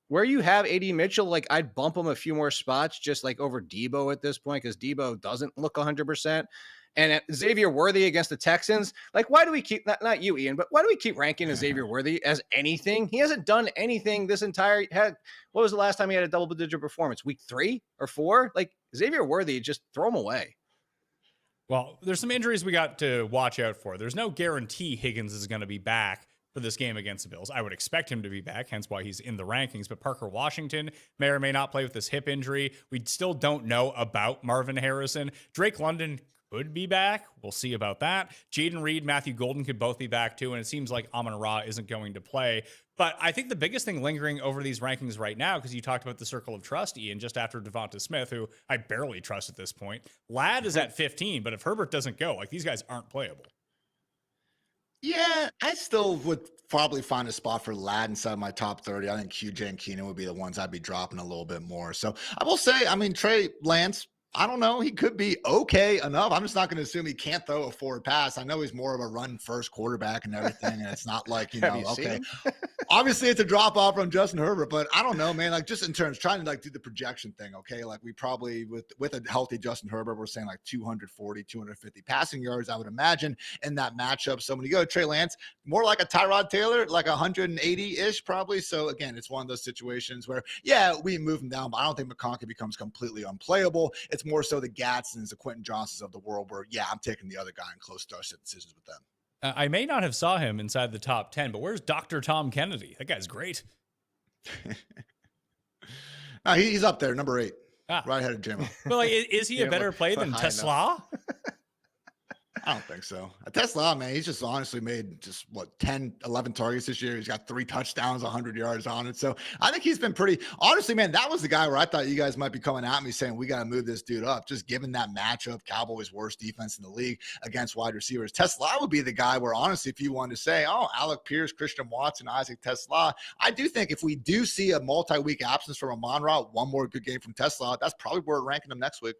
Where you have A.D. Mitchell, I'd bump him a few more spots just over Debo at this point because Debo doesn't look 100%. And at Xavier Worthy against the Texans, why do we keep, not you, Ian, but why do we keep ranking Xavier Worthy as anything? He hasn't done anything this entire, what was the last time he had a double-digit performance? Week 3 or 4? Xavier Worthy, just throw him away. Well, there's some injuries we got to watch out for. There's no guarantee Higgins is going to be back for this game against the Bills. I would expect him to be back, hence why he's in the rankings. But Parker Washington may or may not play with this hip injury. We still don't know about Marvin Harrison. Drake London could be back. We'll see about that. Jaden Reed, Matthew Golden could both be back too. And it seems like Amon-Ra isn't going to play. But I think the biggest thing lingering over these rankings right now, because you talked about the circle of trust, Ian, just after Devonta Smith, who I barely trust at this point. Ladd is at 15, but if Herbert doesn't go, these guys aren't playable. Yeah, I still would probably find a spot for Ladd inside my top 30. I think QJ and Keenan would be the ones I'd be dropping a little bit more. So I will say, Trey Lance, I don't know. He could be okay enough. I'm just not going to assume he can't throw a forward pass. I know he's more of a run first quarterback and everything. And it's not okay. Obviously, it's a drop off from Justin Herbert, but I don't know, man. Like just in terms trying to like do the projection thing, okay? Like we probably with a healthy Justin Herbert, we're saying like 240, 250 passing yards, I would imagine, in that matchup. So when you go to Trey Lance, more like a Tyrod Taylor, like 180-ish probably. So again, it's one of those situations where, yeah, we move him down, but I don't think McConkey becomes completely unplayable. It's more so the Gadsons, the Quentin Johnsons of the world where, yeah, I'm taking the other guy in close start decisions with them. I may not have saw him inside the top 10, but where's Dr. Tom Kennedy? That guy's great. No, he's up there, number 8, Ah. right ahead of Jimmy. Well, like, is he a better play than high Tesla? I don't think so. Tesla, man, he's just honestly made just 10, 11 targets this year. He's got 3 touchdowns, 100 yards on it. So I think he's been pretty, honestly, man, that was the guy where I thought you guys might be coming at me saying, we got to move this dude up. Just given that matchup, Cowboys' worst defense in the league against wide receivers. Tesla would be the guy where honestly, if you wanted to say, oh, Alec Pierce, Christian Watson, Isaac Tesla, I do think if we do see a multi-week absence from Amon-Ra, one more good game from Tesla, that's probably where we're ranking him next week.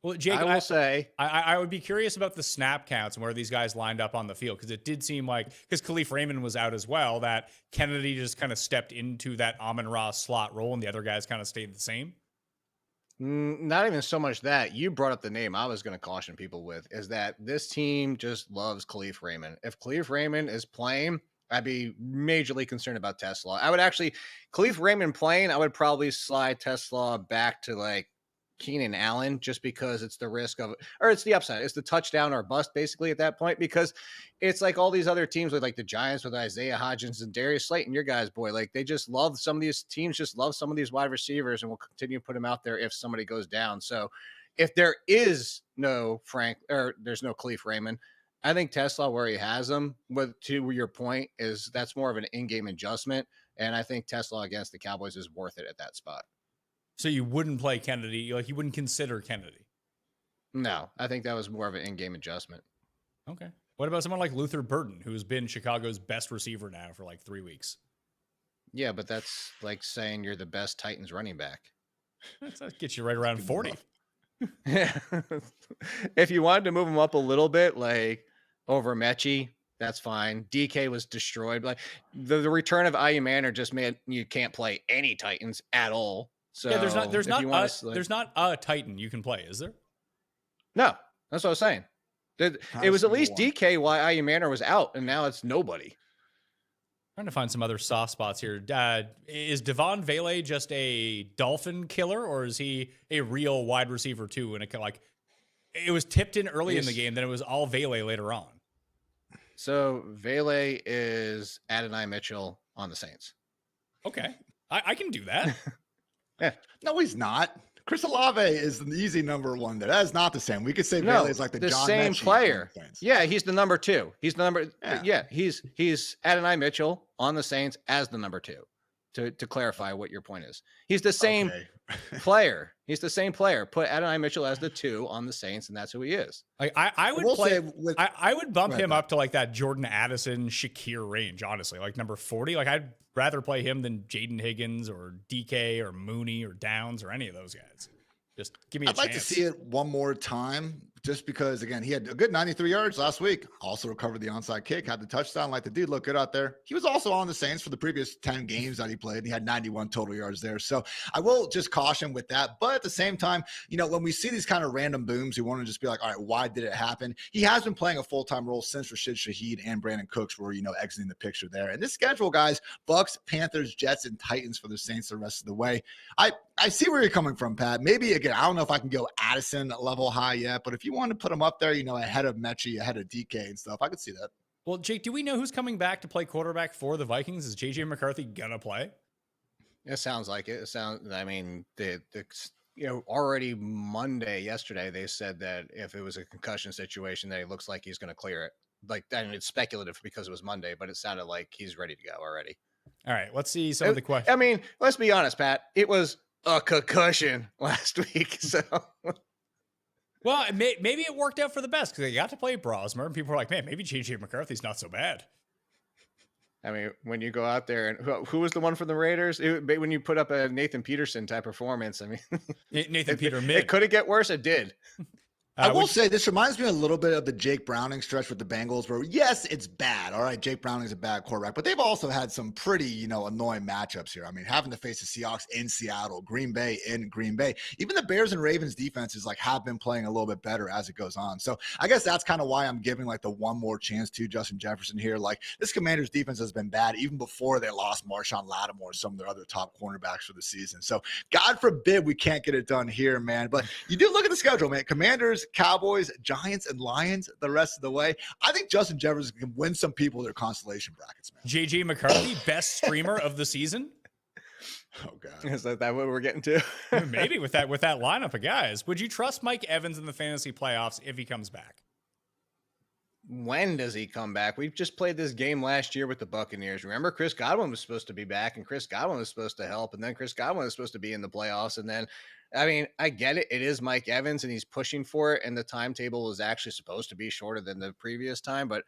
Well, Jake, I will say I would be curious about the snap counts and where these guys lined up on the field, because it did seem like, because Khalif Raymond was out as well, that Kennedy just kind of stepped into that Amon-Ra slot role and the other guys kind of stayed the same. not even so much that. You brought up the name I was going to caution people with, is that this team just loves Khalif Raymond. If Khalif Raymond is playing, I'd be majorly concerned about Tesla. I would actually, Khalif Raymond playing, I would probably slide Tesla back to like Keenan Allen, just because it's the risk of, or it's the upside. It's the touchdown or bust basically at that point, because it's like all these other teams with like the Giants with Isaiah Hodgins and Darius Slayton, your guys, boy, like they just love some of these teams, just love some of these wide receivers and will continue to put them out there if somebody goes down. So if there is no there's no Khalif Raymond, I think Tesla where he has them, with to your point, is that's more of an in-game adjustment. And I think Tesla against the Cowboys is worth it at that spot. So you wouldn't play Kennedy, like you wouldn't consider Kennedy. No, I think that was more of an in-game adjustment. Okay. What about someone like Luther Burden, who's been Chicago's best receiver now for like 3 weeks? Yeah, but that's like saying you're the best Titans running back. That gets you right around 40. Yeah. If you wanted to move him up a little bit, like over Mechie, that's fine. DK was destroyed. Like the return of Ayumanor just made you can't play any Titans at all. So Yeah, there's not there's not a Titan you can play, is there? No, that's what I was saying. It was at least DK while Ayumanor was out, and now it's nobody. Trying to find some other soft spots here. Is Devon Vele just a Dolphin killer, or is he a real wide receiver too? And it was tipped in early in the game, then it was all Vele later on. So Vele is Adonai Mitchell on the Saints. Okay, I can do that. Yeah. No, he's not. Chris Olave is the easy number 1 there. That is not the same. We could say Bailey is like the John same Mechie player. Saints. Yeah, he's the number 2. He's the number. Yeah. He's Adonai Mitchell on the Saints as the number 2. To clarify what your point is, he's the same player. He's the same player. Put Adonai Mitchell as the 2 on the Saints, and that's who he is. Like I would will play. say with- I would bump him up to like that Jordan Addison, Shakir range. Honestly, like number 40. Like I'd rather play him than Jaden Higgins or DK or Mooney or Downs or any of those guys. Just give me a I'd chance. like to see it one more time, just because, again, he had a good 93 yards last week. Also recovered the onside kick, had the touchdown. Like the dude looked good out there. He was also on the Saints for the previous 10 games that he played. And he had 91 total yards there. So I will just caution with that. But at the same time, you know, when we see these kind of random booms, you want to just be like, all right, why did it happen? He has been playing a full-time role since Rashid Shaheed and Brandon Cooks were, you know, exiting the picture there. And this schedule, guys, Bucks, Panthers, Jets, and Titans for the Saints the rest of the way. I see where you're coming from, Pat. Maybe, again, I don't know if I can go Addison level high yet, but if you want to put him up there, you know, ahead of Mechie, ahead of DK and stuff, I could see that. Well, Jake, do we know who's coming back to play quarterback for the Vikings? Is JJ McCarthy gonna play? It sounds like it. I mean, you know, already yesterday, they said that if it was a concussion situation, that it looks like he's going to clear it. Like, I mean, it's speculative because it was Monday, but it sounded like he's ready to go already. All right, let's see some of the questions. I mean, let's be honest, Pat. It was a concussion last week, so. Well, maybe it worked out for the best because they got to play Brosmer, and people were like, man, maybe JJ McCarthy's not so bad. I mean, when you go out there, and who was the one for the Raiders? When you put up a Nathan Peterson type performance, I mean, Nathan Peter it couldn't get worse. It did. I will say this reminds me a little bit of the Jake Browning stretch with the Bengals where, yes, it's bad. All right, Jake Browning's a bad quarterback, but they've also had some pretty, annoying matchups here. I mean, having to face the Seahawks in Seattle, Green Bay in Green Bay, even the Bears and Ravens defenses have been playing a little bit better as it goes on. So I guess that's kind of why I'm giving the one more chance to Justin Jefferson here. This Commanders defense has been bad even before they lost Marshawn Lattimore and some of their other top cornerbacks for the season. So God forbid we can't get it done here, man. But you do look at the schedule, man. Commanders, Cowboys, Giants, and Lions the rest of the way. I think Justin Jefferson can win some people their consolation brackets, man. JJ McCarthy, best streamer of the season. Oh God, is that what we're getting to? Maybe with that lineup of guys. Would you trust Mike Evans in the fantasy playoffs if he comes back? When does he come back? We've just played this game last year with the Buccaneers. Remember, Chris Godwin was supposed to be back, and Chris Godwin was supposed to help, and then Chris Godwin was supposed to be in the playoffs, and then I mean, I get it. It is Mike Evans, and he's pushing for it, and the timetable is actually supposed to be shorter than the previous time, but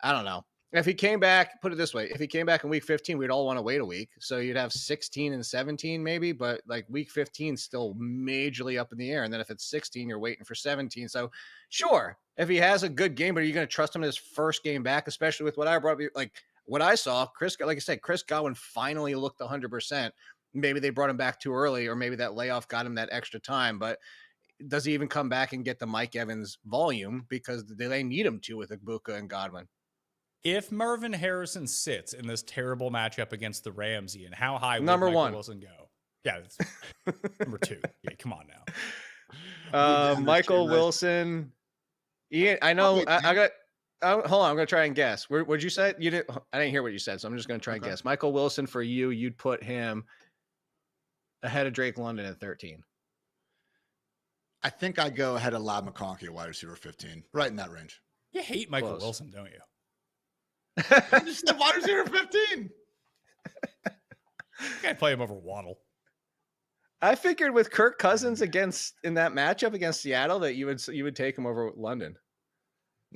I don't know. If he came back, put it this way, if he came back in week 15, we'd all want to wait a week. So you'd have 16 and 17 maybe, but week 15 still majorly up in the air. And then if it's 16, you're waiting for 17. So sure, if he has a good game, but are you going to trust him in his first game back, especially with what I brought up? What I saw, Chris Godwin finally looked 100%. Maybe they brought him back too early, or maybe that layoff got him that extra time. But does he even come back and get the Mike Evans volume? Because they need him to with Ibuka and Godwin. If Marvin Harrison sits in this terrible matchup against the Rams, Ian, how high would number Michael one Wilson go? Yeah, number two. Yeah, come on now. Michael Wilson. Ian, I know. Hold on. I'm going to try and guess. What'd you say? You didn't. I didn't hear what you said, so I'm just going to try and guess. Michael Wilson for you. You'd put him ahead of Drake London at 13. I think I go ahead of Lab McConkey at wide receiver 15, right in that range. You hate Michael Wilson, don't you? I just said wide receiver 15. Can't play him over Waddle. I figured with Kirk Cousins in that matchup against Seattle that you would take him over London.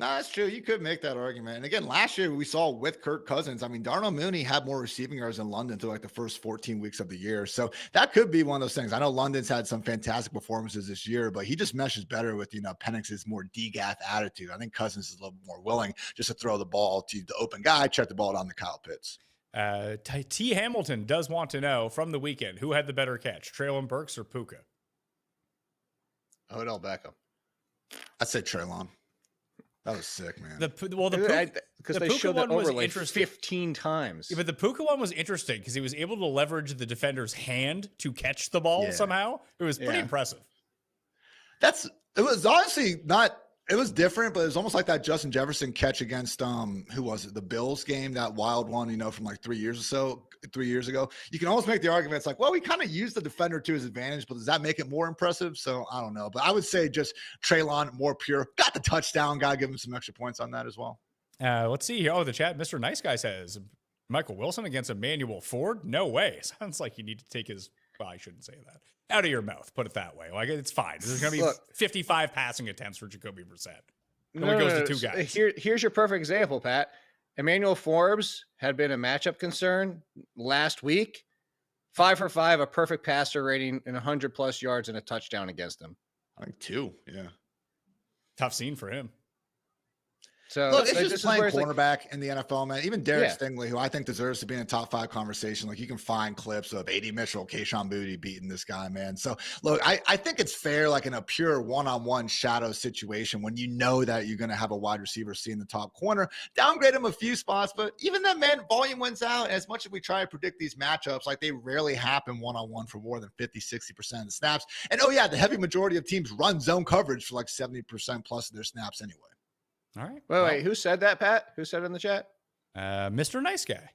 No, that's true. You could make that argument. And again, last year we saw with Kirk Cousins, I mean, Darnell Mooney had more receiving yards in London through the first 14 weeks of the year. So that could be one of those things. I know London's had some fantastic performances this year, but he just meshes better with, Penix's more DGAF attitude. I think Cousins is a little bit more willing just to throw the ball to the open guy, check the ball down to Kyle Pitts. T. Hamilton does want to know from the weekend, who had the better catch, Treylon Burks or Puka? Odell Beckham. I'd say Treylon. That was sick, man. Because they showed that over 15 times. Yeah, but the Puka one was interesting because he was able to leverage the defender's hand to catch the ball somehow. It was pretty impressive. It was honestly not. It was different, but it was almost like that Justin Jefferson catch against who was it? The Bills game, that wild one, from 3 years ago. You can almost make the argument. It's well, we kind of used the defender to his advantage, but does that make it more impressive? So I don't know. But I would say just Treylon, more pure. Got the touchdown. Got to give him some extra points on that as well. Let's see here. Oh, the chat. Mr. Nice Guy says Michael Wilson against Emmanuel Ford. No way. Sounds like you need to take his. Well, I shouldn't say that. Out of your mouth, put it that way. It's fine. There's going to be 55 passing attempts for Jacoby Brissett. It only goes to two guys. Here's your perfect example, Pat. Emmanuel Forbes had been a matchup concern last week. 5 for 5, a perfect passer rating, and 100+ yards and a touchdown against him. I think 2, yeah. Tough scene for him. So look, it's just playing cornerback in the NFL, man. Even Derek Stingley, who I think deserves to be in a top 5 conversation. You can find clips of A.D. Mitchell, Kayshon Boutte beating this guy, man. So look, I think it's fair, in a pure one-on-one shadow situation when you know that you're going to have a wide receiver seeing the top corner, downgrade him a few spots, but even then, man, volume wins out. As much as we try to predict these matchups, they rarely happen one-on-one for more than 50-60% of the snaps. And the heavy majority of teams run zone coverage for 70% plus of their snaps anyway. All right. Wait. Who said that, Pat? Who said it in the chat? Mr. Nice Guy.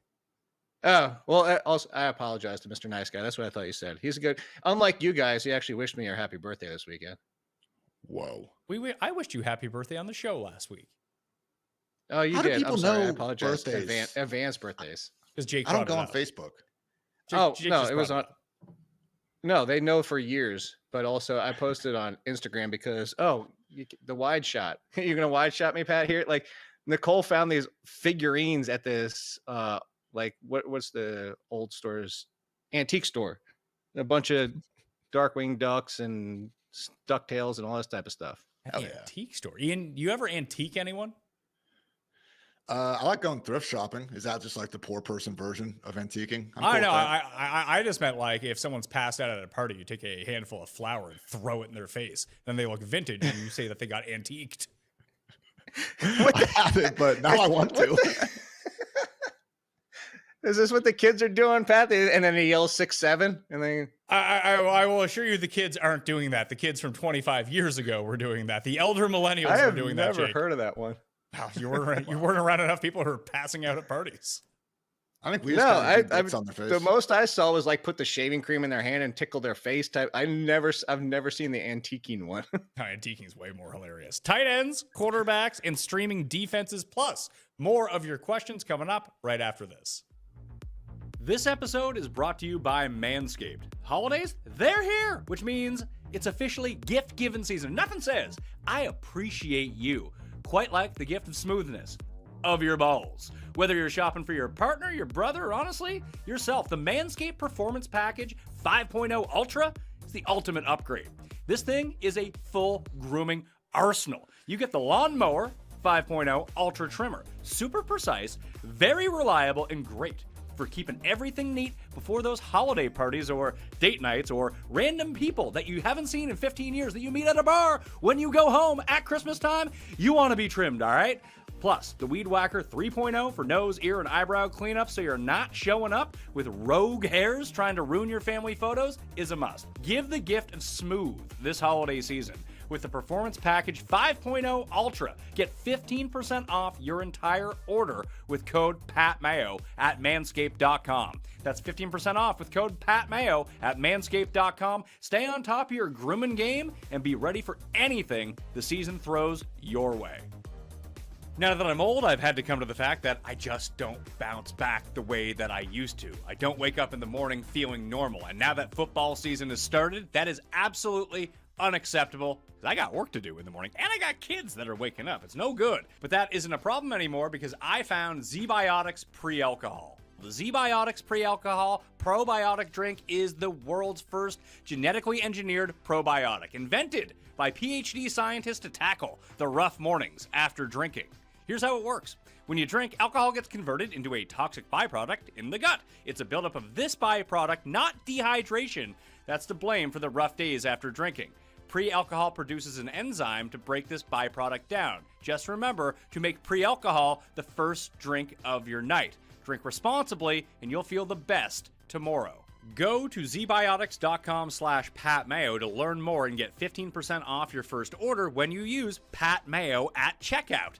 Oh, well, also, I apologize to Mr. Nice Guy. That's what I thought you said. He's a good. Unlike you guys, he actually wished me a happy birthday this weekend. Whoa. I wished you happy birthday on the show last week. Oh, you How did. Do people I'm sorry. know I apologize. birthdays? Advance birthdays. Because Jake. I don't go on Facebook. Jake no, it was on. No, they know for years, but also I posted on Instagram because the wide shot. You're gonna wide shot me, Pat? Here, Nicole found these figurines at this what's the old store's antique store? A bunch of Darkwing Ducks and Ducktales and all this type of stuff. An Hell yeah. antique store. Ian, you ever antique anyone? I like going thrift shopping. Is that just like the poor person version of antiquing? I'm I cool know. with that. I just meant like if someone's passed out at a party, you take a handful of flour and throw it in their face. Then they look vintage and you say that they got antiqued. I haven't, but now I want to. Is this what the kids are doing, Pat? And then they yell 6'7", and then I will assure you the kids aren't doing that. The kids from 25 years ago were doing that. The elder millennials I are have doing that. never Jake. heard of that one. Wow, you weren't around enough people who are passing out at parties. I think we No, just got bits on their face. the most I saw was like put the shaving cream in their hand and tickle their face type. I've never seen the antiquing one. Antiquing is way more hilarious. Tight ends, quarterbacks, and streaming defenses, plus more of your questions coming up right after this. This episode is brought to you by Manscaped. Holidays, they're here, which means it's officially gift-giving season. Nothing says, I appreciate you, quite like the gift of smoothness of your balls. Whether you're shopping for your partner, your brother, or honestly, yourself, the Manscaped Performance Package 5.0 Ultra is the ultimate upgrade. This thing is a full grooming arsenal. You get the Lawnmower 5.0 Ultra Trimmer. Super precise, very reliable, and great for keeping everything neat before those holiday parties or date nights or random people that you haven't seen in 15 years that you meet at a bar when you go home at Christmas time. You want to be trimmed, all right? Plus, the Weed Whacker 3.0 for nose, ear, and eyebrow cleanup so you're not showing up with rogue hairs trying to ruin your family photos is a must. Give the gift of smooth this holiday season with the Performance Package 5.0 Ultra. Get 15% off your entire order with code PATMAYO at manscaped.com. That's 15% off with code PATMAYO at manscaped.com. Stay on top of your grooming game and be ready for anything the season throws your way. Now that I'm old, I've had to come to the fact that I just don't bounce back the way that I used to. I don't wake up in the morning feeling normal. And now that football season has started, that is absolutely unacceptable. I got work to do in the morning, and I got kids that are waking up. It's no good. But that isn't a problem anymore because I found ZBiotics Pre-Alcohol. The ZBiotics Pre-Alcohol probiotic drink is the world's first genetically engineered probiotic, invented by PhD scientists to tackle the rough mornings after drinking. Here's how it works. When you drink, alcohol gets converted into a toxic byproduct in the gut. It's a buildup of this byproduct, not dehydration, that's to blame for the rough days after drinking. Pre-alcohol produces an enzyme to break this byproduct down. Just remember to make pre-alcohol the first drink of your night. Drink responsibly, and you'll feel the best tomorrow. Go to zbiotics.com/PatMayo to learn more and get 15% off your first order when you use PatMayo at checkout.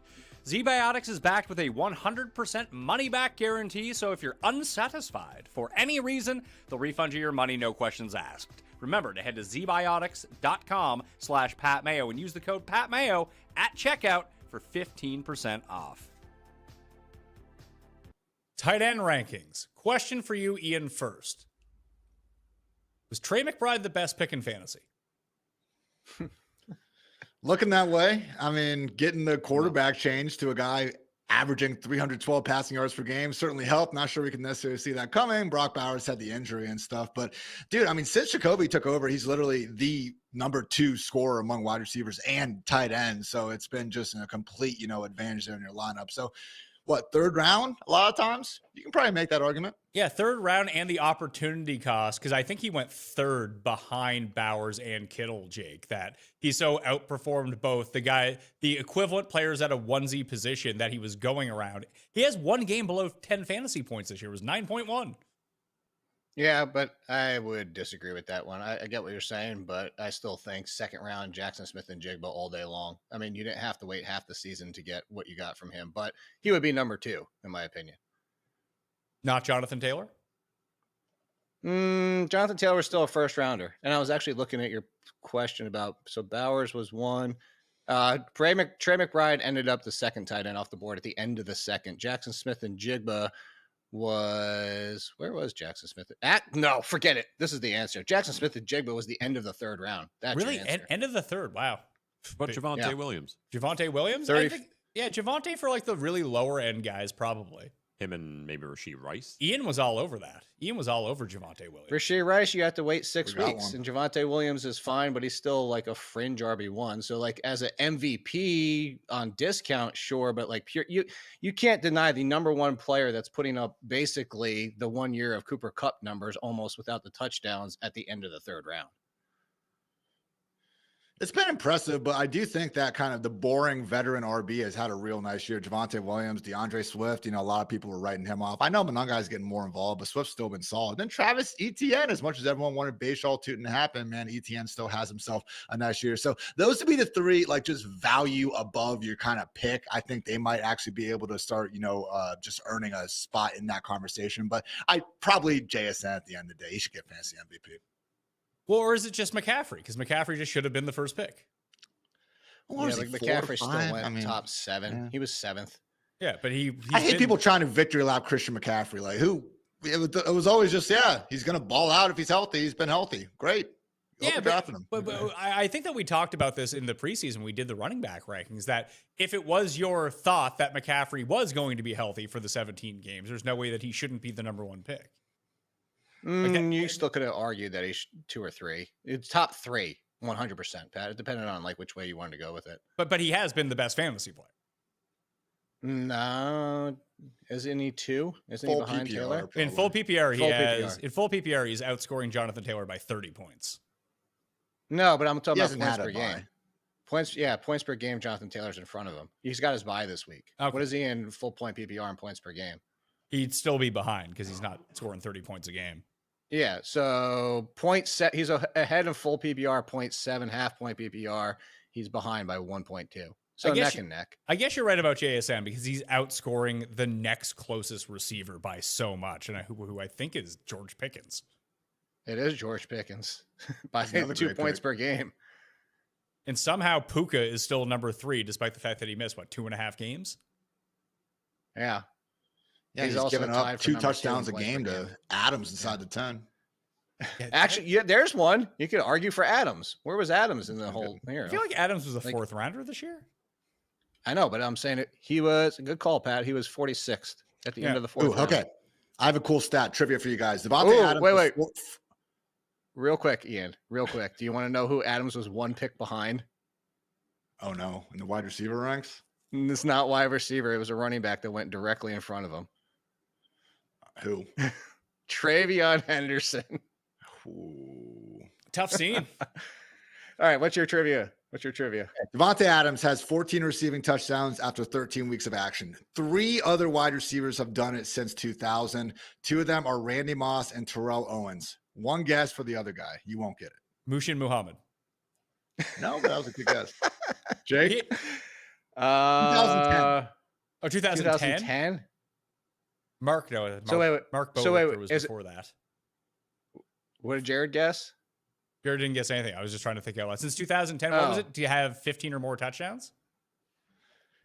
ZBiotics is backed with a 100% money-back guarantee, so if you're unsatisfied for any reason, they'll refund you your money, no questions asked. Remember to head to zbiotics.com/PatMayo and use the code PatMayo at checkout for 15% off. Tight end rankings. Question for you, Ian, first. Was Trey McBride the best pick in fantasy? Looking that way. I mean, getting the quarterback change to a guy averaging 312 passing yards per game certainly helped. Not sure we can necessarily see that coming. Brock Bowers had the injury and stuff. But, dude, I mean, since Jacoby took over, he's literally the number 2 scorer among wide receivers and tight ends. So it's been just a complete, advantage there in your lineup. So, third round? A lot of times you can probably make that argument. Yeah, third round and the opportunity cost, because I think he went third behind Bowers and Kittle, Jake, that he so outperformed both the equivalent players at a onesie position that he was going around. He has one game below 10 fantasy points this year. It was 9.1. Yeah, but I would disagree with that one. I get what you're saying, but I still think second round Jackson Smith and Jigba all day long. I mean, you didn't have to wait half the season to get what you got from him, but he would be number 2, in my opinion. Not Jonathan Taylor? Jonathan Taylor was still a first rounder. And I was actually looking at your question about, so Bowers was 1. Trey McBride ended up the second tight end off the board at the end of the second. Jackson Smith and Jigba where was Jackson Smith? No, forget it. This is the answer. Jackson Smith and Jigba was the end of the third round. That's really? End of the third. Wow. But Javonte Williams. Javonte Williams? 30, I think, yeah, Javonte for like the really lower end guys, probably. Him and maybe Rashee Rice. Ian was all over that. Ian was all over Javonte Williams. Rashee Rice, you have to wait 6 We got weeks, one. and Javonte Williams is fine, but he's still like a fringe RB1. So like as an MVP on discount, sure, but like pure, you can't deny the number one player that's putting up basically the 1 year of Cooper Kupp numbers almost without the touchdowns at the end of the 3rd round. It's been impressive, but I do think that kind of the boring veteran RB has had a real nice year. Javonte Williams, DeAndre Swift, a lot of people were writing him off. I know Mononga's getting more involved, but Swift's still been solid. Then Travis Etienne, as much as everyone wanted Bayshall Tootin to happen, man, Etienne still has himself a nice year. So those would be the 3, like just value above your kind of pick. I think they might actually be able to start, just earning a spot in that conversation. But I probably JSN at the end of the day. He should get fantasy MVP. Well, or is it just McCaffrey? Because McCaffrey just should have been the first pick. Well, Yeah, like McCaffrey still went top 7. yeah. He was 7th. Yeah, but I hate people trying to victory lap Christian McCaffrey. Like it was always just, he's going to ball out if he's healthy. He's been healthy. Great. Yeah, drafting him. But I think that we talked about this in the preseason. We did the running back rankings, that if it was your thought that McCaffrey was going to be healthy for the 17 games, there's no way that he shouldn't be the number 1 pick. You still could have argued that he's 2 or 3. It's top 3, 100%, Pat. It depended on like which way you wanted to go with it. But he has been the best fantasy player. No, isn't he 2? Isn't he behind PPR, Taylor? probably. In full PPR, PPR. in full PPR, he's outscoring Jonathan Taylor by 30 points. No, but I'm talking He about hasn't points had per a bye. game. Points per game. Jonathan Taylor's in front of him. He's got his bye this week. Okay. What is he in full point PPR and points per game? He'd still be behind because he's not scoring 30 points a game. Yeah, so he's ahead in full PPR, 0.7 half point PPR. He's behind by 1.2. So neck and neck. I guess you're right about JSN because he's outscoring the next closest receiver by so much, and who I think is George Pickens. It is George Pickens by another 2 great points pick. per game. And somehow Puka is still number 3, despite the fact that he missed, 2.5 games? Yeah. Yeah, He's he's also giving tied up for 2 number 2 in touchdowns a points game per to game. Adams inside the 10. Actually, yeah, there's one. You could argue for Adams. Where was Adams in the whole here? I feel like Adams was a 4th rounder this year. I know, but I'm saying it. He was a good call, Pat. He was 46th at the end of the 4th. Ooh, okay. I have a cool stat trivia for you guys. Devontae Adams. Wait. Real quick, Ian. Real quick. Do you want to know who Adams was 1 pick behind? Oh no, in the wide receiver ranks. It's not wide receiver. It was a running back that went directly in front of him. Who? Travion Henderson. Ooh. Tough scene. All right. What's your trivia? Devontae Adams has 14 receiving touchdowns after 13 weeks of action. 3 other wide receivers have done it since 2000. 2 of them are Randy Moss and Terrell Owens. One guess for the other guy. You won't get it. Mushin Muhammad. No, but that was a good guess. Jake? 2010. Oh, 2010? 2010? Mark, no. Mark, So wait. Mark So Bowler wait, was is it- before that. What did Jared guess? Jared didn't guess anything. I was just trying to think out loud. Since 2010, what was Oh. it? Do you have 15 or more touchdowns?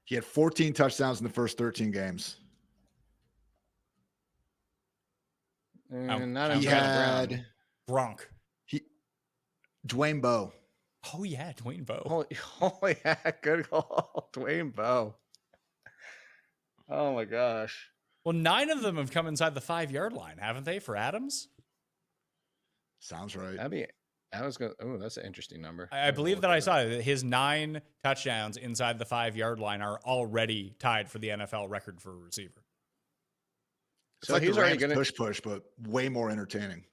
He had 14 touchdowns in the first 13 games. Not He He in Brown. had Gronk. Dwayne Bowe. Oh, yeah. Dwayne Bowe. Holy heck, good call. Dwayne Bowe. Oh my gosh. Well, 9 of them have come inside the 5-yard line, haven't they, for Adams? Sounds right. That's an interesting number. I believe that I saw that his 9 touchdowns inside the 5-yard line are already tied for the NFL record for a receiver. It's So like he's the already Rams gonna push, but way more entertaining.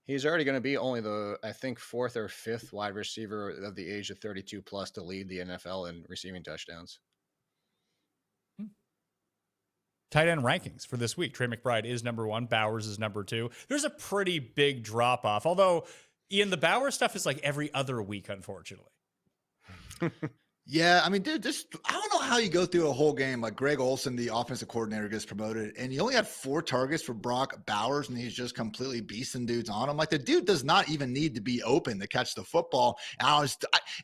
He's already going to be only the, I think, 4th or 5th wide receiver of the age of 32 plus to lead the NFL in receiving touchdowns. Tight end rankings for this week. Trey McBride is number 1. Bowers is number 2. There's a pretty big drop off. Although, Ian, the Bowers stuff is like every other week, unfortunately. Yeah, I mean, dude, I don't know how you go through a whole game. Like Greg Olson, the offensive coordinator, gets promoted, and he only had 4 targets for Brock Bowers, and he's just completely beasting dudes on him. Like the dude does not even need to be open to catch the football. And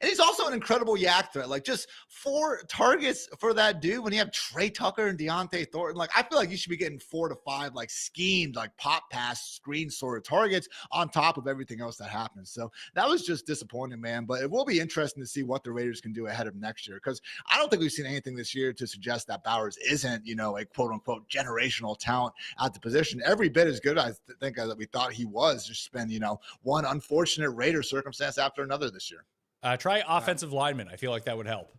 he's also an incredible yak threat. Like just 4 targets for that dude when you have Trey Tucker and Deontay Thornton. Like I feel like you should be getting 4 to 5 like schemed, like pop pass screen sort of targets on top of everything else that happens. So that was just disappointing, man. But it will be interesting to see what the Raiders can do ahead competitive next year. Because I don't think we've seen anything this year to suggest that Bowers isn't, a quote unquote generational talent at the position. Every bit as good, I think, that we thought he was. Just been, one unfortunate Raider circumstance after another this year. Try offensive lineman. I feel like that would help.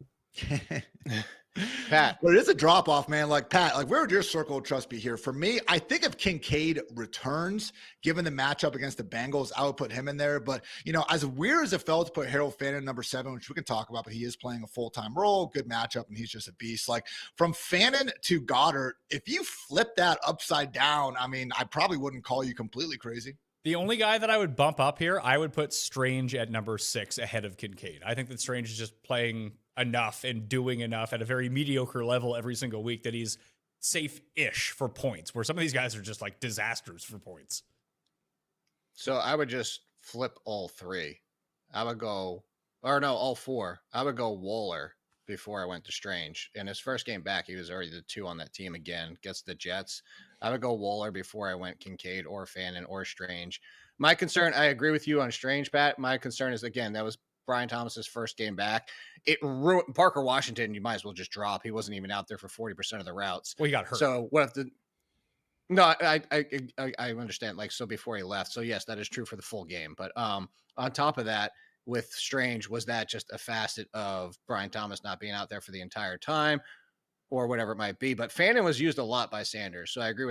Pat. But it is a drop off, man. Like, Pat, where would your circle of trust be here? For me, I think if Kincaid returns, given the matchup against the Bengals, I would put him in there. But, as weird as it felt to put Harold Fannin number 7, which we can talk about, but he is playing a full-time role, good matchup, and he's just a beast. Like, from Fannin to Goddard, if you flip that upside down, I probably wouldn't call you completely crazy. The only guy that I would bump up here, I would put Strange at number 6 ahead of Kincaid. I think that Strange is just playing enough and doing enough at a very mediocre level every single week that he's safe-ish for points, where some of these guys are just like disasters for points. So I would just flip all 3. I would go, or no, all 4. I would go Waller before I went to Strange. In his first game back, he was already the 2 on that team again, gets the Jets. I would go Waller before I went Kincaid or Fannin or Strange. My concern, I agree with you on Strange, Pat. My concern is, again, that was Brian Thomas's first game back. It ruined Parker Washington. You might as well just drop. He wasn't even out there for 40% of the routes. Well, he got hurt. So what if the? No, I understand. Like, so before he left. So yes, that is true for the full game. But on top of that, with Strange, was that just a facet of Brian Thomas not being out there for the entire time, or whatever it might be? But Fannin was used a lot by Sanders, so I agree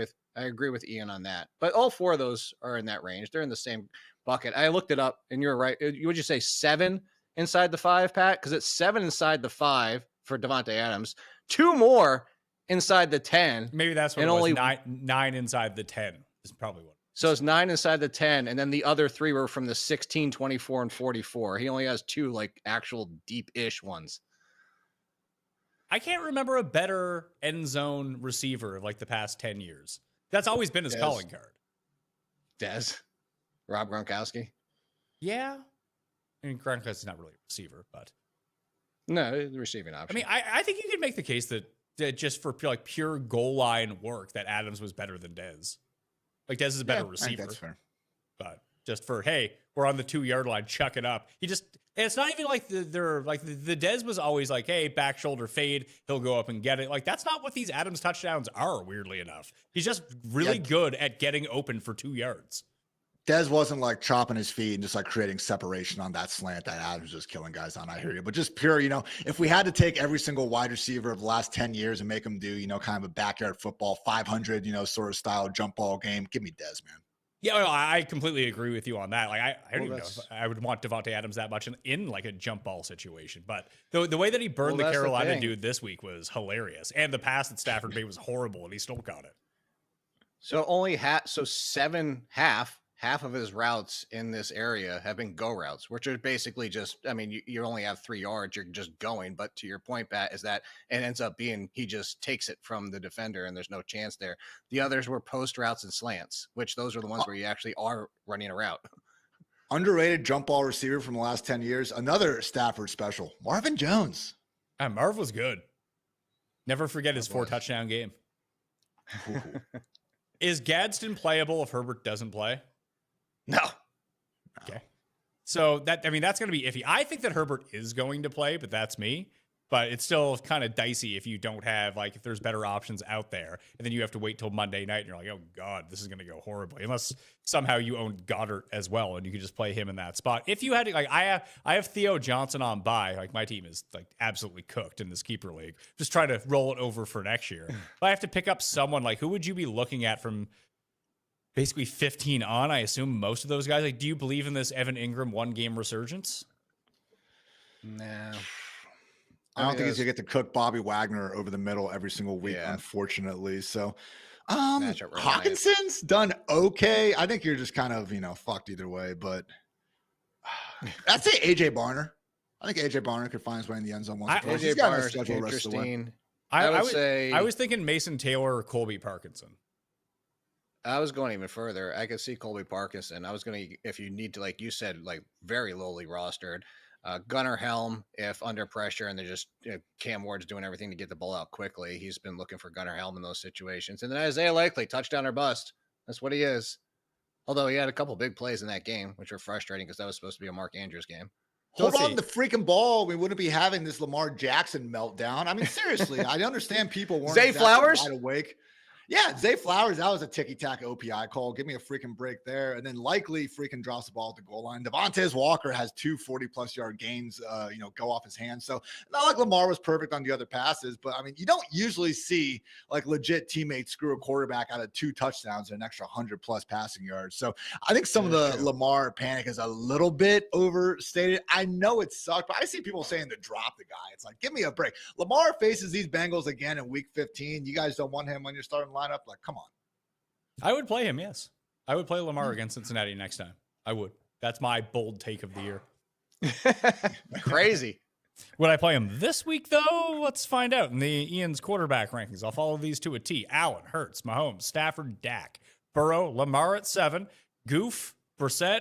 with Ian on that. But all 4 of those are in that range. They're in the same bucket. I looked it up, and you're right. Would you say 7 inside the 5, Pat? Because it's 7 inside the 5 for Devontae Adams, 2 more inside the 10. Maybe that's what and it was. only 9 inside the 10 is probably what. So it's 9 inside the 10, and then the other 3 were from the 16, 24, and 44. He only has 2 like actual deep-ish ones. I can't remember a better end zone receiver of like the past 10 years. That's always been his calling card. Dez, Rob Gronkowski. Yeah. I mean, Gronkowski's not really a receiver, but No, the receiving option. I mean, I think you could make the case that just for like pure goal line work, that Adams was better than Dez. Like, Dez is a better receiver. I think that's fair. But just for, hey, we're on the 2-yard line, chuck it up. And it's not even like the Dez was always like, hey, back shoulder fade, he'll go up and get it. Like, that's not what these Adams touchdowns are, weirdly enough. He's just really good at getting open for 2 yards. Dez wasn't like chopping his feet and just like creating separation on that slant that Adams was just killing guys on. I hear you. But just pure, if we had to take every single wide receiver of the last 10 years and make them do, kind of a backyard football, 500, sort of style jump ball game, give me Dez, man. Yeah, well, I completely agree with you on that. Like, I don't even know if I would want Devontae Adams that much in like a jump ball situation. But the way that he burned the Carolina dude this week was hilarious. And the pass that Stafford made was horrible, and he still got it. So half of his routes in this area have been go routes, which are basically just, I mean, you only have 3 yards, you're just going. But to your point, Pat, is that it ends up being, he just takes it from the defender and there's no chance there. The others were post routes and slants, which those are the ones where you actually are running a route. Underrated jump ball receiver from the last 10 years. Another Stafford special, Marvin Jones. Marv was good. Never forget his 4-touchdown game. Is Gadsden playable if Herbert doesn't play? No. Okay. So that's going to be iffy. I think that Herbert is going to play, but that's me. But it's still kind of dicey if you don't have, like, if there's better options out there, and then you have to wait till Monday night, and you're like, oh God, this is going to go horribly. Unless somehow you own Goddard as well, and you can just play him in that spot. If you had to, like, I have Theo Johnson on bye. Like, my team is like absolutely cooked in this keeper league. Just try to roll it over for next year. If I have to pick up someone, like, who would you be looking at from basically 15 on? I assume most of those guys. Like, do you believe in this Evan Ingram 1-game resurgence? No. I don't think he's gonna get to cook Bobby Wagner over the middle every single week, unfortunately. So Hawkinson's done okay. I think you're just kind of, fucked either way. But I'd say AJ Barner. I think AJ Barner could find his way in the end zone once or twice. AJ Barner's interesting. I would say I was thinking Mason Taylor or Colby Parkinson. I was going even further. I could see Colby Parkinson. I was going to, if you need to, like you said, like very lowly rostered. Gunnar Helm, if under pressure and they're just Cam Ward's doing everything to get the ball out quickly. He's been looking for Gunnar Helm in those situations. And then Isaiah Likely, touchdown or bust. That's what he is. Although he had a couple big plays in that game, which were frustrating because that was supposed to be a Mark Andrews game. Hold Let's on see. to the freaking ball. We wouldn't be having this Lamar Jackson meltdown. I mean, seriously, I understand people weren't Zay exactly Flowers? wide awake. Yeah, Zay Flowers, that was a ticky-tack OPI call. Give me a freaking break there. And then likely freaking drops the ball at the goal line. Devontae Walker has 2 40-plus yard gains, go off his hands. So not like Lamar was perfect on the other passes, but I mean, you don't usually see like legit teammates screw a quarterback out of 2 touchdowns and an extra 100-plus passing yards. So I think some of the Lamar panic is a little bit overstated. I know it sucked, but I see people saying to drop the guy. It's like, give me a break. Lamar faces these Bengals again in week 15. You guys don't want him on your starting lineup? Like, come on. I would play him, yes. I would play Lamar against Cincinnati next time. I would. That's my bold take of the year. Crazy. Would I play him this week, though? Let's find out in the Ian's quarterback rankings. I'll follow these to a T. Allen, Hurts, Mahomes, Stafford, Dak, Burrow, Lamar at 7, Goof, Brissett,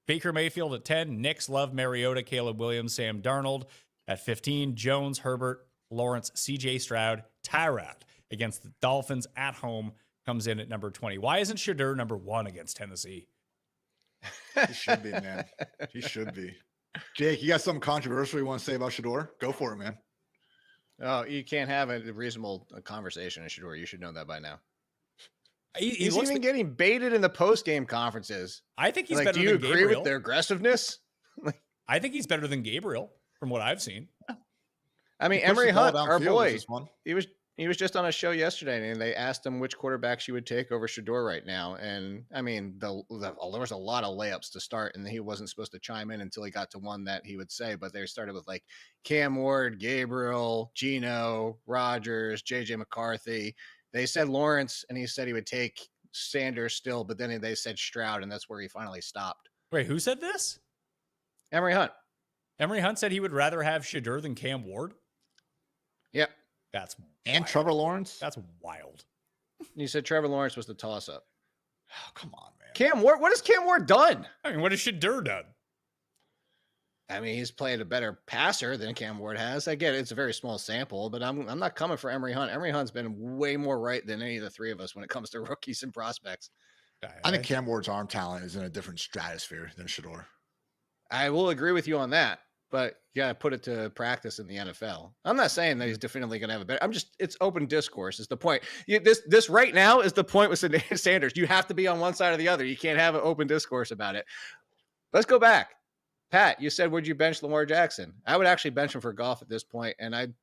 Baker Mayfield at 10, Nix, Love, Mariota, Caleb Williams, Sam Darnold at 15, Jones, Herbert, Lawrence, CJ Stroud, Tyrod against the Dolphins at home comes in at number 20. Why isn't Shadur number 1 against Tennessee? He should be, man. He should be. Jake, you got something controversial you want to say about Shador? Go for it, man. Oh, you can't have a reasonable conversation in Shador. You should know that by now. He He's looks even getting baited in the post-game conferences. I think he's Like, better do you than agree Gabriel. with their aggressiveness? I think he's better than Gabriel from what I've seen. I mean, He pushed Emery the ball Hunt, our downfield, boy, which is fun. he was just on a show yesterday, and they asked him which quarterback she would take over Shador right now. And I mean, there was a lot of layups to start, and he wasn't supposed to chime in until he got to one that he would say. But they started with like Cam Ward, Gabriel, Gino, Rogers, JJ McCarthy. They said Lawrence, and he said he would take Sanders still, but then they said Stroud, and that's where he finally stopped. Wait, who said this? Emery Hunt. Emery Hunt said he would rather have Shadur than Cam Ward. Yep. That's And wild. Trevor Lawrence? That's wild. He said Trevor Lawrence was the toss-up. Oh, come on, man. Cam Ward, what has Cam Ward done? I mean, what has Shadur done? I mean, he's played a better passer than Cam Ward has. I get it, it's a very small sample, but I'm not coming for Emery Hunt. Emery Hunt's been way more right than any of the three of us when it comes to rookies and prospects. I think Cam Ward's arm talent is in a different stratosphere than Shador. I will agree with you on that, but you got to put it to practice in the NFL. I'm not saying that he's definitively going to have a better. It's open discourse is the point. This right now is the point with Sanders. You have to be on one side or the other. You can't have an open discourse about it. Let's go back. Pat, you said, would you bench Lamar Jackson? I would actually bench him for Goff at this point, and I'd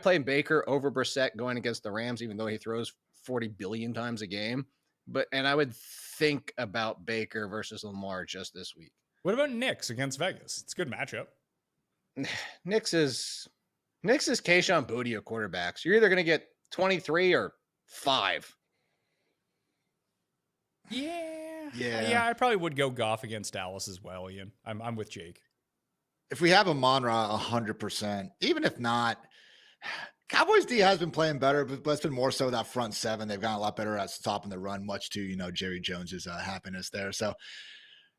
play Baker over Brissett going against the Rams, even though he throws 40 billion times a game. And I would think about Baker versus Lamar just this week. What about Knicks against Vegas? It's a good matchup. Knicks is Kayshon Boutte of quarterbacks. You're either going to get 23 or 5. Yeah. I probably would go Goff against Dallas as well, Ian. I'm with Jake. If we have a Monra 100%, even if not, Cowboys D has been playing better, but it's been more so that front seven. They've gotten a lot better at stopping the run, much to, Jerry Jones's happiness there. So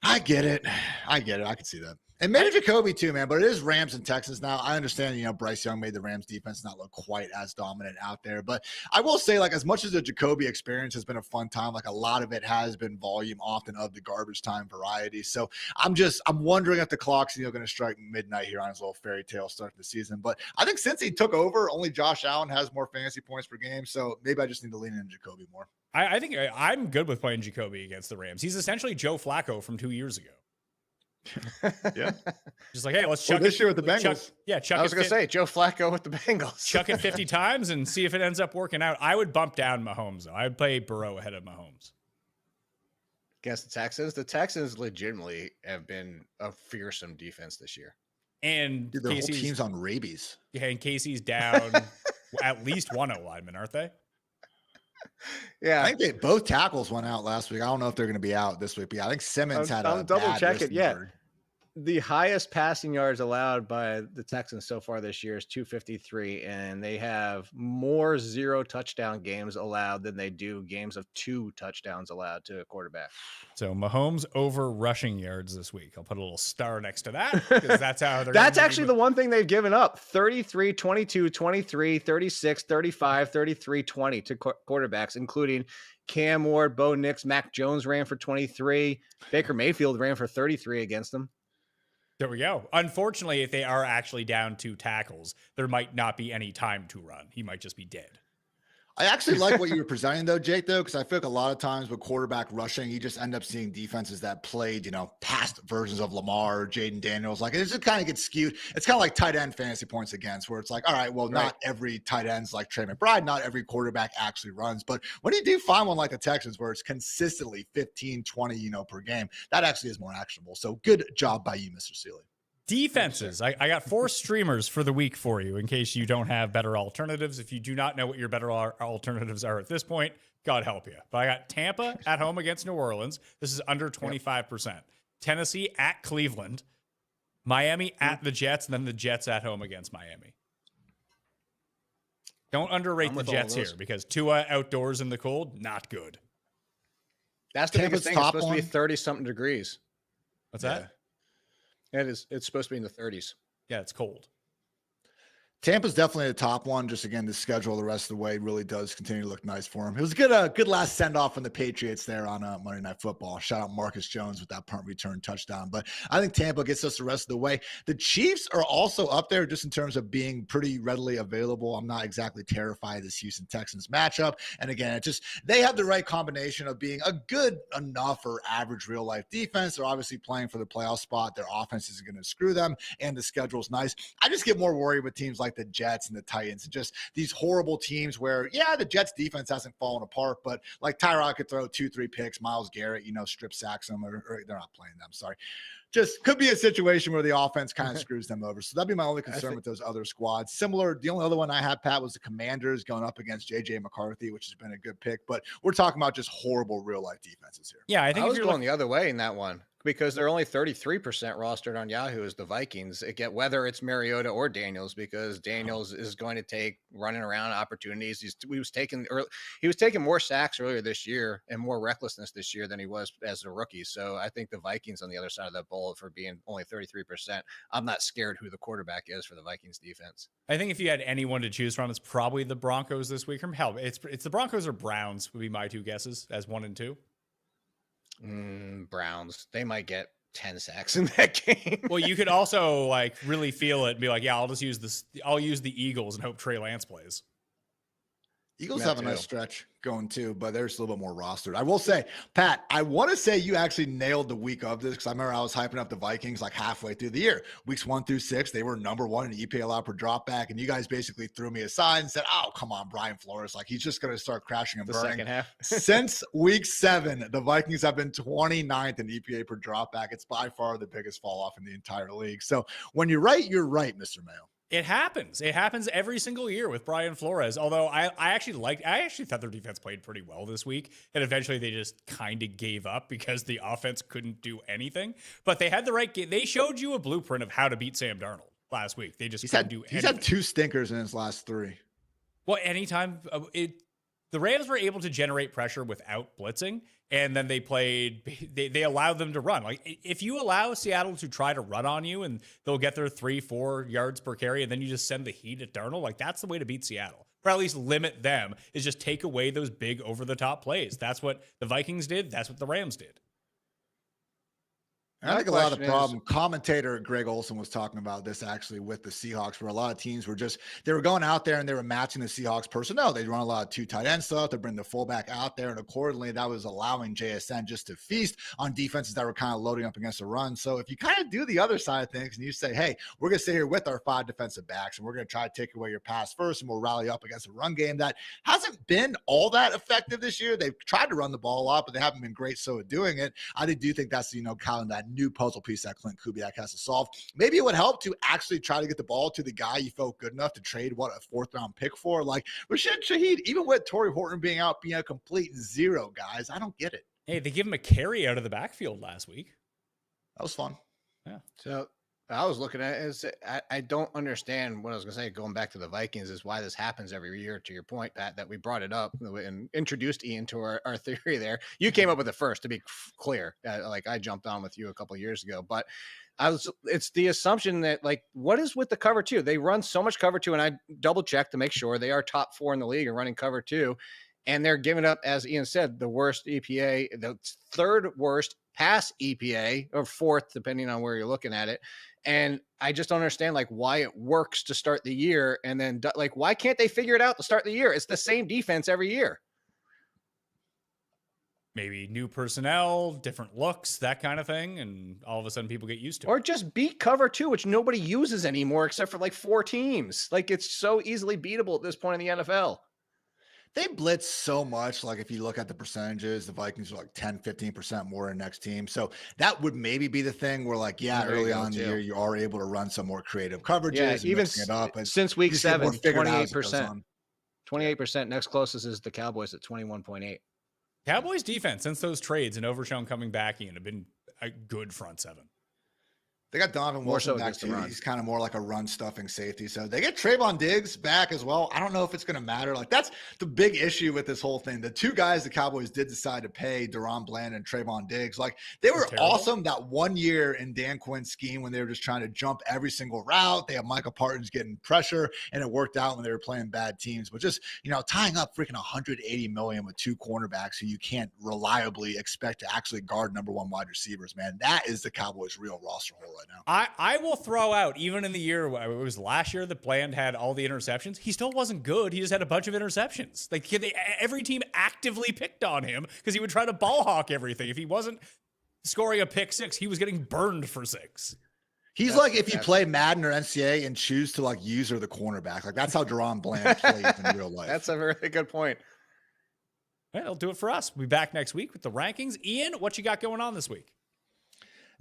I get it. I can see that. And maybe Jacoby too, man, but it is Rams and Texans now. I understand, Bryce Young made the Rams defense not look quite as dominant out there. But I will say, like, as much as the Jacoby experience has been a fun time, like a lot of it has been volume, often of the garbage time variety. So I'm wondering if the clock's, going to strike midnight here on his little fairy tale start to the season. But I think since he took over, only Josh Allen has more fantasy points per game. So maybe I just need to lean into Jacoby more. I think I'm good with playing Jacoby against the Rams. He's essentially Joe Flacco from 2 years ago. Yeah. Just like, hey, let's chuck this it. year with the Bengals. Chuck I was it going to say Joe Flacco with the Bengals. chuck it 50 times and see if it ends up working out. I would bump down Mahomes, though. I would play Burrow ahead of Mahomes. Against the Texans. The Texans legitimately have been a fearsome defense this year. And Dude, their whole team's on rabies. Yeah, and Casey's down at least one O-lineman, aren't they? Yeah. I think both tackles went out last week. I don't know if they're going to be out this week, but I think Simmons had a double bad check it. wrist Yeah. injury. The highest passing yards allowed by the Texans so far this year is 253, and they have more 0 touchdown games allowed than they do games of 2 touchdowns allowed to a quarterback. So Mahomes over rushing yards this week. I'll put a little star next to that because that's how they're That's actually the one thing they've given up: 33, 22, 23, 36, 35, 33, 20 to quarterbacks, including Cam Ward, Bo Nix, Mac Jones ran for 23. Baker Mayfield ran for 33 against them. There we go. Unfortunately, if they are actually down 2 tackles, there might not be any time to run. He might just be dead. I actually like what you were presenting though, Jake, though, because I feel like a lot of times with quarterback rushing, you just end up seeing defenses that played, past versions of Lamar, Jaden Daniels. Like it just kind of gets skewed. It's kind of like tight end fantasy points against, where it's like, all right, well, not every tight end's like Trey McBride, not every quarterback actually runs. But when you do find one like the Texans where it's consistently 15, 20, per game, that actually is more actionable. So good job by you, Mr. Ciely. Defenses. I got 4 streamers for the week for you in case you don't have better alternatives. If you do not know what your better alternatives are at this point, God help you. But I got Tampa at home against New Orleans. This is under 25%. Tennessee at Cleveland. Miami at the Jets, and then the Jets at home against Miami. Don't underrate the Jets here because Tua outdoors in the cold, not good. That's the Tampa's biggest thing. It's top supposed to be one. 30-something degrees. What's that? It is. It's supposed to be in the 30s. Yeah, it's cold. Tampa's definitely the top one. Just again, the schedule the rest of the way really does continue to look nice for him. It was a good last send off from the Patriots there on Monday Night Football. Shout out Marcus Jones with that punt return touchdown. But I think Tampa gets us the rest of the way. The Chiefs are also up there just in terms of being pretty readily available. I'm not exactly terrified of this Houston Texans matchup. And again, they have the right combination of being a good enough or average real life defense. They're obviously playing for the playoff spot. Their offense isn't going to screw them, and the schedule's nice. I just get more worried with teams like the Jets and the Titans, and just these horrible teams where, the Jets defense hasn't fallen apart, but like Tyrod could throw 2-3 picks, Myles Garrett, strip sacks them, or they're not playing them. Sorry. Just could be a situation where the offense kind of screws them over. So that'd be my only concern with those other squads. Similar, the only other one I had, Pat, was the Commanders going up against J.J. McCarthy, which has been a good pick, but we're talking about just horrible real life defenses here. Yeah, I think I was going the other way in that one because they're only 33% rostered on Yahoo as the Vikings. Whether it's Mariota or Daniels, because Daniels is going to take running around opportunities. He was taking more sacks earlier this year and more recklessness this year than he was as a rookie. So I think the Vikings on the other side of that ball for being only 33%. I'm not scared who the quarterback is for the Vikings defense. I think if you had anyone to choose from, it's probably the Broncos this week. Hell, it's the Broncos or Browns would be my 2 guesses as 1 and 2. Browns. They might get 10 sacks in that game. Well, you could also really feel it and be like, yeah, I'll just use this. I'll use the Eagles and hope Trey Lance plays. Eagles have a nice stretch going too, but they're just a little bit more rostered. I will say, Pat, I want to say you actually nailed the week of this because I remember I was hyping up the Vikings like halfway through the year. Weeks 1 through 6, they were number 1 in EPA allowed per drop back, and you guys basically threw me aside and said, "Oh, come on, Brian Flores, he's just going to start crashing and the burning." Second half. Since week 7, the Vikings have been 29th in EPA per drop back. It's by far the biggest fall off in the entire league. So when you're right, Mr. Mayo. It happens. It happens every single year with Brian Flores. Although I actually thought their defense played pretty well this week. And eventually they just kind of gave up because the offense couldn't do anything. But they had the right game. They showed you a blueprint of how to beat Sam Darnold last week. They just couldn't do anything. He's had 2 stinkers in his last 3. Well, anytime the Rams were able to generate pressure without blitzing, and then they allowed them to run. Like, if you allow Seattle to try to run on you and they'll get their 3-4 yards per carry, and then you just send the heat at Darnold, that's the way to beat Seattle. Or at least limit them, is just take away those big over-the-top plays. That's what the Vikings did. That's what the Rams did. I think a lot of the problem, commentator Greg Olson was talking about this actually with the Seahawks, where a lot of teams were they were going out there and they were matching the Seahawks personnel. They'd run a lot of 2 tight end stuff. They'd bring the fullback out there, and accordingly, that was allowing JSN just to feast on defenses that were kind of loading up against the run. So if you kind of do the other side of things and you say, hey, we're going to sit here with our 5 defensive backs and we're going to try to take away your pass first, and we'll rally up against a run game that hasn't been all that effective this year. They've tried to run the ball a lot, but they haven't been great so at doing it. I do think that's, kind of that new puzzle piece that Clint Kubiak has to solve. Maybe it would help to actually try to get the ball to the guy you felt good enough to trade a 4th round pick for, like Rashid Shaheed, even with Torrey Horton being a complete 0, guys. I don't get it. Hey, they give him a carry out of the backfield last week. That was fun. Yeah. So I was looking at it. I don't understand what I was going to say, going back to the Vikings, is why this happens every year, to your point, Pat, that we brought it up and introduced Ian to our theory there. You came up with it first, to be clear. I jumped on with you a couple of years ago, but it's the assumption that, what is with the cover 2? They run so much cover 2, and I double checked to make sure they are top 4 in the league and running cover 2. And they're giving up, as Ian said, the worst EPA, the 3rd worst pass EPA, or fourth, depending on where you're looking at it. And I just don't understand like why it works to start the year. And then like, why can't they figure it out to start the year? It's the same defense every year. Maybe new personnel, different looks, that kind of thing. And all of a sudden people get used to it. Or just beat cover 2, which nobody uses anymore except for like 4 teams. Like it's so easily beatable at this point in the NFL. They blitz so much. Like if you look at the percentages, the Vikings are like 10, 15% more in next team. So that would maybe be the thing where like, yeah, early on in the year, you are able to run some more creative coverages. Yeah, and even it up. And since week 7, 28%. 28%. Next closest is the Cowboys at 21.8. Cowboys defense, since those trades and Overshown coming back in, have been a good front 7. They got Donovan Wilson back too. He's kind of more like a run stuffing safety. So they get Trayvon Diggs back as well. I don't know if it's going to matter. Like that's the big issue with this whole thing. The 2 guys the Cowboys did decide to pay, Deron Bland and Trayvon Diggs, like they were awesome that one year in Dan Quinn's scheme when they were just trying to jump every single route. They had Michael Parsons getting pressure, and it worked out when they were playing bad teams. But just, tying up freaking $180 million with 2 cornerbacks who you can't reliably expect to actually guard number 1 wide receivers, man, that is the Cowboys' real roster hole right now. I will throw out, even in the year, it was last year that Bland had all the interceptions, he still wasn't good. He just had a bunch of interceptions. Like every team actively picked on him because he would try to ball hawk everything. If he wasn't scoring a pick 6, he was getting burned for 6. He's like if you play Madden or NCAA and choose to like user the cornerback. Like that's how Deron Bland plays in real life. That's a really good point. All right, that'll do it for us. We'll be back next week with the rankings. Ian, what you got going on this week?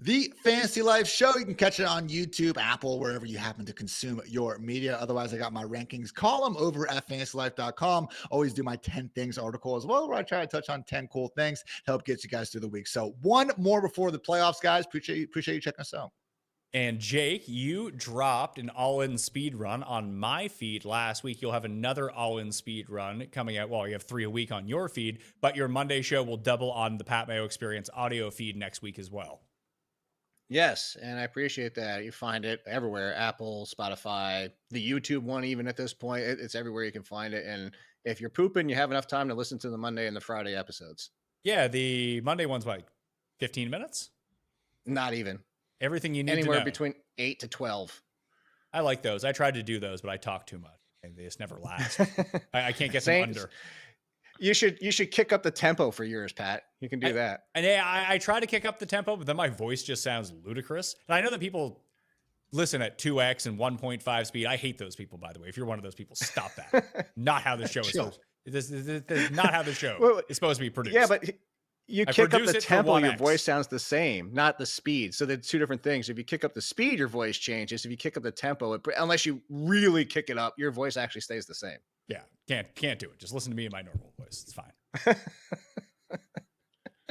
The Fantasy Life Show. You can catch it on YouTube, Apple, wherever you happen to consume your media. Otherwise, I got my rankings column over at fantasylife.com. Always do my 10 things article as well, where I try to touch on 10 cool things to help get you guys through the week. So one more before the playoffs, guys. Appreciate you checking us out. And Jake, you dropped an all-in speed run on my feed last week. You'll have another all-in speed run coming out. Well, you have 3 a week on your feed, but your Monday show will double on the Pat Mayo Experience audio feed next week as well. Yes, and I appreciate that. You find it everywhere, Apple, Spotify, the YouTube one, even at this point. It's everywhere you can find it. And if you're pooping, you have enough time to listen to the Monday and the Friday episodes. Yeah, the Monday one's like 15 minutes? Not even. Everything you need Anywhere to know. Between 8 to 12. I like those. I tried to do those, but I talk too much. And they just never last. I can't get them under. You should kick up the tempo for yours, Pat. You can do that. And I try to kick up the tempo, but then my voice just sounds ludicrous. And I know that people listen at 2x and 1.5 speed. I hate those people, by the way. If you're one of those people, stop that. Not how the show is supposed. This is not how the show is supposed to be produced. Yeah, but you kick up the tempo, your 1x. voice sounds the same, not the speed. So there's 2 different things. If you kick up the speed, your voice changes. If you kick up the tempo, unless you really kick it up, your voice actually stays the same. Yeah, can't do it. Just listen to me in my normal voice. It's fine.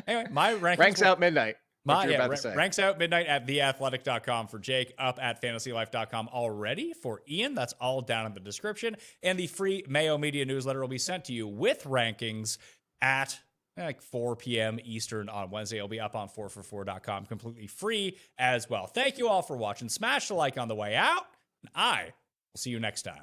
Anyway, my ranks out midnight. Ranks out midnight at theathletic.com for Jake, up at fantasylife.com already for Ian. That's all down in the description. And the free Mayo Media newsletter will be sent to you with rankings at like 4 p.m. Eastern on Wednesday. It'll be up on 4for4.com completely free as well. Thank you all for watching. Smash the like on the way out. And I will see you next time.